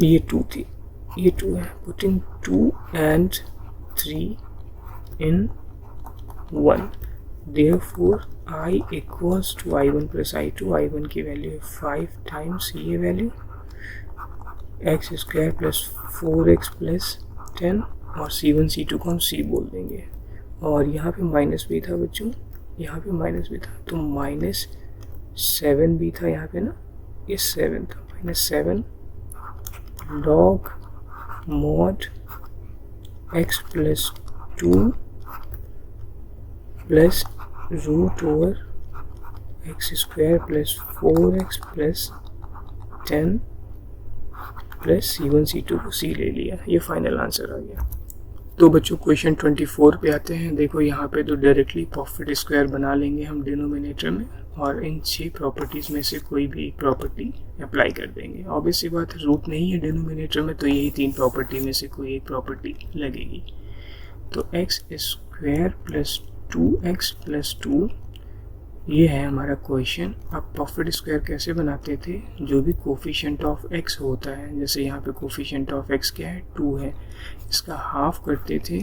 ये 2 थी, ये 2 है, putting 2 and 3 in 1, therefore I = I1 + I2। I1 की वैल्यू है 5 टाइम्स ये वैल्यू x² + 4x + 10, और c1 c2 को हम c बोल देंगे। और यहाँ पे माइनस भी था बच्चों, यहाँ पे माइनस भी था, तो -7 भी था यहाँ पे ना, ये 7 था, -7 log mod x + 2 plus √x² + 4x + 10 plus C1 C2 को C ले लिया, ये फाइनल आंसर आ गया। तो बच्चों क्वेश्चन 24 पे आते हैं। देखो यहाँ पे तो डायरेक्टली प्रॉफिट स्क्वायर बना लेंगे हम डिनोमिनेटर में, और इन 6 प्रॉपर्टीज़ में से कोई भी एक प्रॉपर्टी अप्लाई कर देंगे। ऑब्वियस सी बात, रूट नहीं है डिनोमिनेटर में, तो यही 3 प्रॉपर्टी में से कोई एक प्रॉपर्टी लगेगी। तो x square plus 2x plus 2, ये है हमारा क्वेश्चन। अब प्रॉफिट स्क्वायर कैसे बनाते थे? जो भी कोफिशिएंट ऑफ x होता है, जैसे यहाँ पे कोफिशिएंट ऑफ x क्या है, 2 है, इसका हाफ करते थे,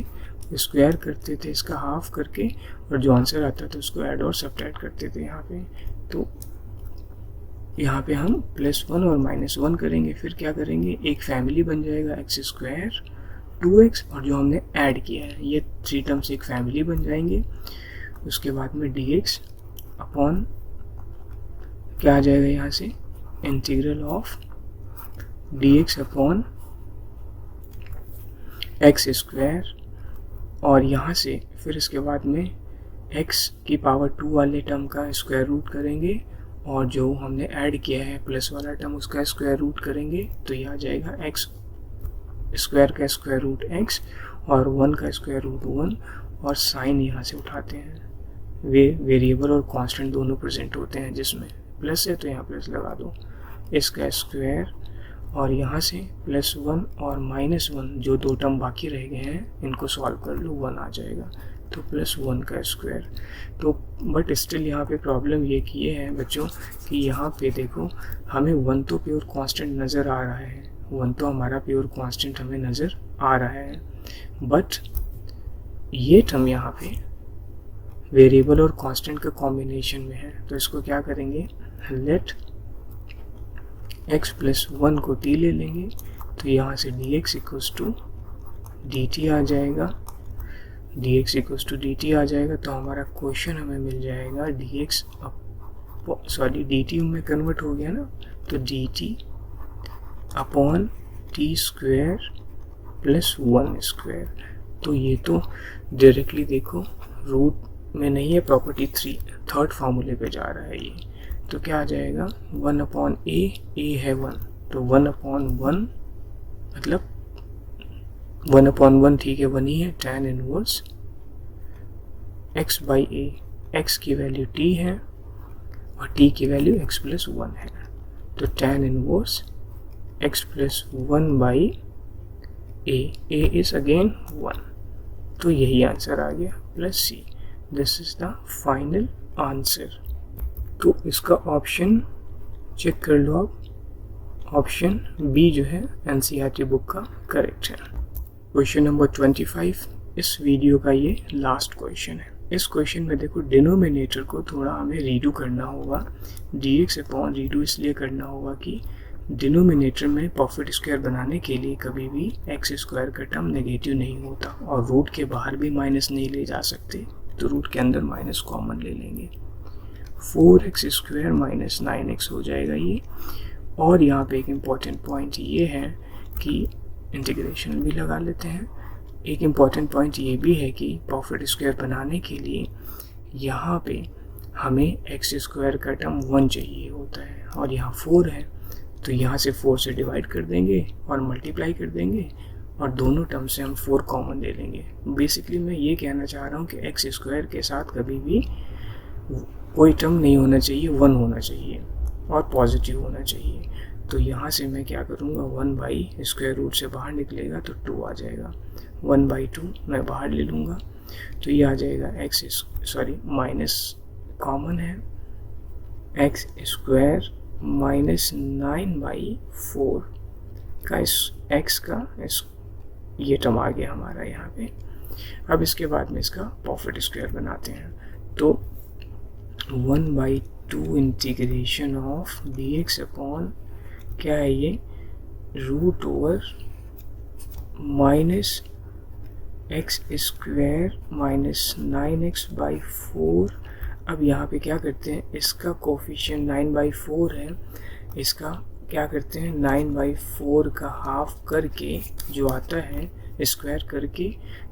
स्क्वायर करते थे इसका हाफ करके, और जो आंसर आता था उसको ऐड और सब्ट्रैक्ट करते थे यहाँ पे। तो यहाँ पे हम +1 और -1 करेंगे, फिर क्या करेंगे, एक फैमिली बन जाएगा x स्क्वायर 2x, और जो हमने ऐड किया है ये 3 टर्म्स एक फैमिली बन जाएंगे। उसके बाद में dx अपॉन क्या आ जाएगा यहाँ से, integral of dx upon x square, और यहाँ से फिर इसके बाद में x की पावर 2 वाले टर्म का स्क्वायर रूट करेंगे, और जो हमने ऐड किया है प्लस वाला टर्म उसका स्क्वायर रूट करेंगे, तो ये आ जाएगा x स्क्वायर का स्क्वायर रूट x और 1 का स्क्वायर रूट 1, और साइन यहाँ से उठाते हैं। वे वेरिएबल और कांस्टेंट दोनों प्रेजेंट होते हैं, जिसमें प्लस है तो यहाँ प्लस लगा दो, इसका स्क्वायर, और यहाँ से +1 और -1 जो 2 टर्म बाकी रह गए हैं इनको सॉल्व कर लो, 1 आ जाएगा, तो +1 का स्क्वायर। तो बट स्टिल यहाँ पे प्रॉब्लम ये किए हैं बच्चों कि यहाँ पे देखो हमें 1 तो प्योर कांस्टेंट नज़र आ रहा है, 1 तो हमारा प्योर कांस्टेंट हमें नज़र आ रहा है, बट ये टर्म यहाँ पे वेरिएबल और कांस्टेंट का कॉम्बिनेशन में है। तो इसको क्या करेंगे, लेट x प्लस 1 को t ले लेंगे, तो यहाँ से dx इक्वल्स टू dt आ जाएगा, dx इक्वल्स टू dt आ जाएगा। तो हमारा क्वेश्चन हमें मिल जाएगा dx dt में कन्वर्ट हो गया ना, तो dt upon t square plus 1 square. तो ये तो डायरेक्टली देखो रूट में नहीं है, प्रॉपर्टी 3 फार्मूले पे जा रहा है ये, तो क्या आ जाएगा 1 अपॉन a है 1, तो 1 अपॉन 1 मतलब 1 अपॉन 1 ठीक है 1 ही है, tan inverse x by a, x की वैल्यू t है और t की वैल्यू x प्लस 1 है, तो tan inverse x plus 1 by a is again 1, तो यही आंसर आ गया plus c। This is the final answer. तो इसका ऑप्शन चेक कर लो आप, ऑप्शन बी जो है एनसीईआरटी बुक का करेक्ट है। क्वेश्चन नंबर 25 इस वीडियो का ये लास्ट क्वेश्चन है। इस क्वेश्चन में देखो डिनोमिनेटर को थोड़ा हमें रीडू करना होगा, dx अपॉन रीडू इसलिए करना होगा कि डिनोमिनेटर में प्रॉफिट स्क्वायर बनाने के लिए कभी भी एक्स स्क्वायर का टर्म नेगेटिव नहीं होता, और रूट के बाहर भी माइनस नहीं ले जा सकते, तो रूट के अंदर माइनस कॉमन ले लेंगे, 4x स्क्वायर माइनस 9x हो जाएगा ये। और यहाँ पे एक इम्पॉर्टेंट पॉइंट ये है कि इंटीग्रेशन भी लगा लेते हैं। एक इम्पॉर्टेंट पॉइंट ये भी है कि प्रॉफिट स्क्वायर बनाने के लिए यहाँ पे हमें एक्स स्क्वायर का टर्म 1 चाहिए होता है, और यहाँ 4 है, तो यहाँ से 4 से डिवाइड कर देंगे और मल्टीप्लाई कर देंगे, और दोनों टर्म से हम 4 कॉमन ले लेंगे। बेसिकली मैं ये कहना चाह रहा हूँ कि एक्स स्क्वायर के साथ कभी भी कोई टर्म नहीं होना चाहिए, 1 होना चाहिए और पॉजिटिव होना चाहिए। तो यहाँ से मैं क्या करूँगा, 1 बाई स्क्वायर रूट से बाहर निकलेगा तो 2 आ जाएगा, 1/2 मैं बाहर ले लूँगा, तो ये आ जाएगा माइनस कॉमन है, एक्स स्क्वायर माइनस 9/4 का एक्स का ये टर्म आ गया हमारा यहाँ पे। अब इसके बाद में इसका प्रॉफिट स्क्वायर बनाते हैं, तो 1/2 इंटीग्रेशन ऑफ dx अपॉन क्या है ये, root over minus x square minus 9x/4। अब यहाँ पे क्या करते हैं, इसका कोफिशिएंट 9/4 है, इसका क्या करते हैं 9/4 का हाफ करके जो आता है स्क्वायर करके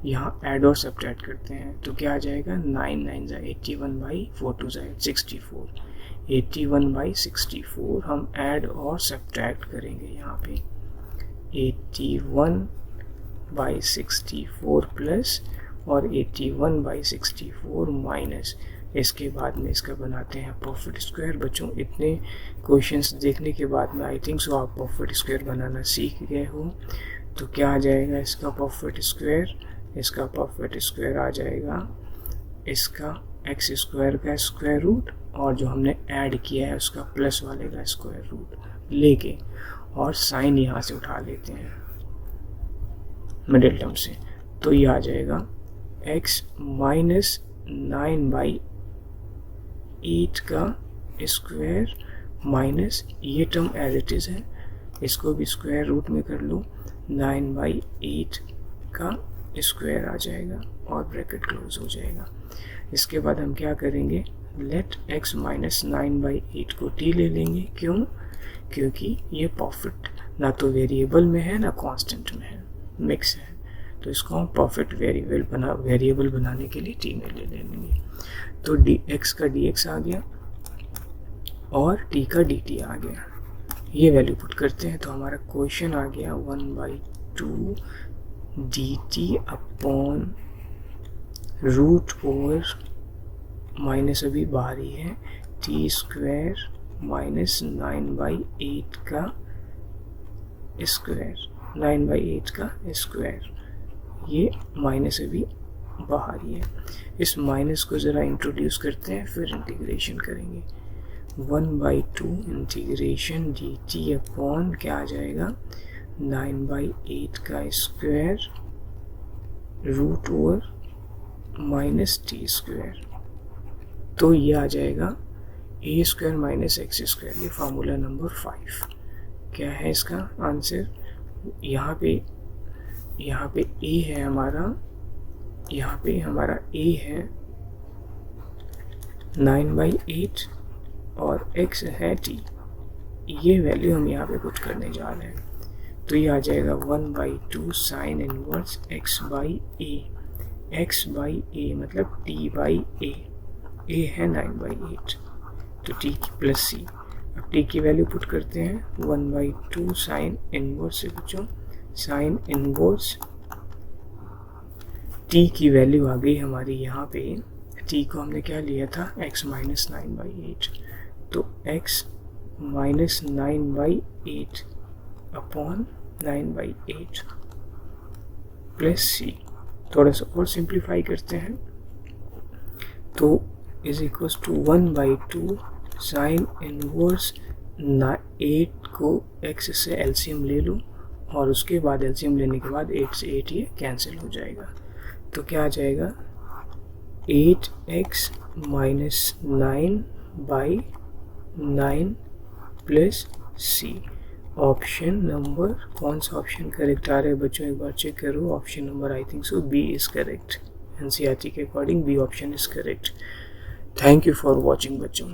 यहाँ ऐड और सब्ट्रैक्ट करते हैं, तो क्या आ जाएगा 9 9 81/4 2 64, 81/64 हम ऐड और सब्ट्रैक्ट करेंगे यहाँ पे, 81/64 प्लस और 81/64 माइनस, इसके बाद में इसका बनाते हैं परफेक्ट स्क्वायर। बच्चों इतने क्वेश्चंस देखने के बाद में आई थिंक सो आप परफेक्ट स्क्वायर बनाना सीख गए हो। तो क्या आ जाएगा इसका परफेक्ट स्क्वायर? इसका परफेक्ट स्क्वायर आ जाएगा इसका एक्स स्क्वायर का स्क्वायर रूट और जो हमने ऐड किया है उसका प्लस वाले का स्क्वायर रूट लेके, और साइन यहाँ से उठा लेते हैं मिडिल टर्म से। तो ये आ जाएगा x माइनस 9/8 का स्क्वायर माइनस ये टर्म एज इट इज़ है, इसको भी स्क्वायर रूट में कर लो, 9/8 का स्क्वायर आ जाएगा और ब्रैकेट क्लोज हो जाएगा। इसके बाद हम क्या करेंगे, लेट x माइनस 9/8 को t ले लेंगे। क्यों? क्योंकि ये परफेक्ट ना तो वेरिएबल में है ना कांस्टेंट में है, मिक्स है, तो इसको हम परफेक्ट वेरिएबल बनाने के लिए t में ले लेंगे। तो x का dx आ गया और t का dt आ गया। ये वैल्यू पुट करते हैं तो हमारा क्वेश्चन आ गया 1/2 dt upon root over minus अभी बाहर ही है t स्क्वायर माइनस 9/8 का स्क्वायर, 9/8 का स्क्वायर, ये माइनस अभी बाहर ही है। इस माइनस को ज़रा इंट्रोड्यूस करते हैं फिर इंटीग्रेशन करेंगे। 1/2 इंटीग्रेशन dt अपॉन क्या आ जाएगा, 9/8 का square root over minus T square. तो ये आ जाएगा a square minus x square, ये फार्मूला नंबर 5। क्या है इसका आंसर? यहाँ पे ए है हमारा, यहाँ पे हमारा ए है 9/8 और x है t। ये वैल्यू हम यहाँ पे पुट करने जा रहे हैं। तो ये आ जाएगा 1/2 साइन इनवर्स x/a मतलब t/a, a है 9/8 तो t प्लस c। अब t की वैल्यू पुट करते हैं 1/2 साइन इनवर्स से बच्चों, साइन इनवर्स t की वैल्यू आ गई हमारी यहाँ पे, t को हमने क्या लिया था x माइनस 9/8, तो x minus 9/8 upon 9/8 plus c। थोड़ा सा और सिंप्लीफाई करते हैं तो is equals to 1/2 sine inverse 8 को x से एलसीएम ले लो और उसके बाद एलसीएम लेने के बाद 8 से 8 ये कैंसिल हो जाएगा। तो क्या आ जाएगा 8x minus 9/9 plus c। Option number, कौन सा ऑप्शन करेक्ट आ रहा है बच्चों, एक बार चेक करो। Option number I think so B is correct. NCERT के according B option is correct. Thank you for watching बच्चों।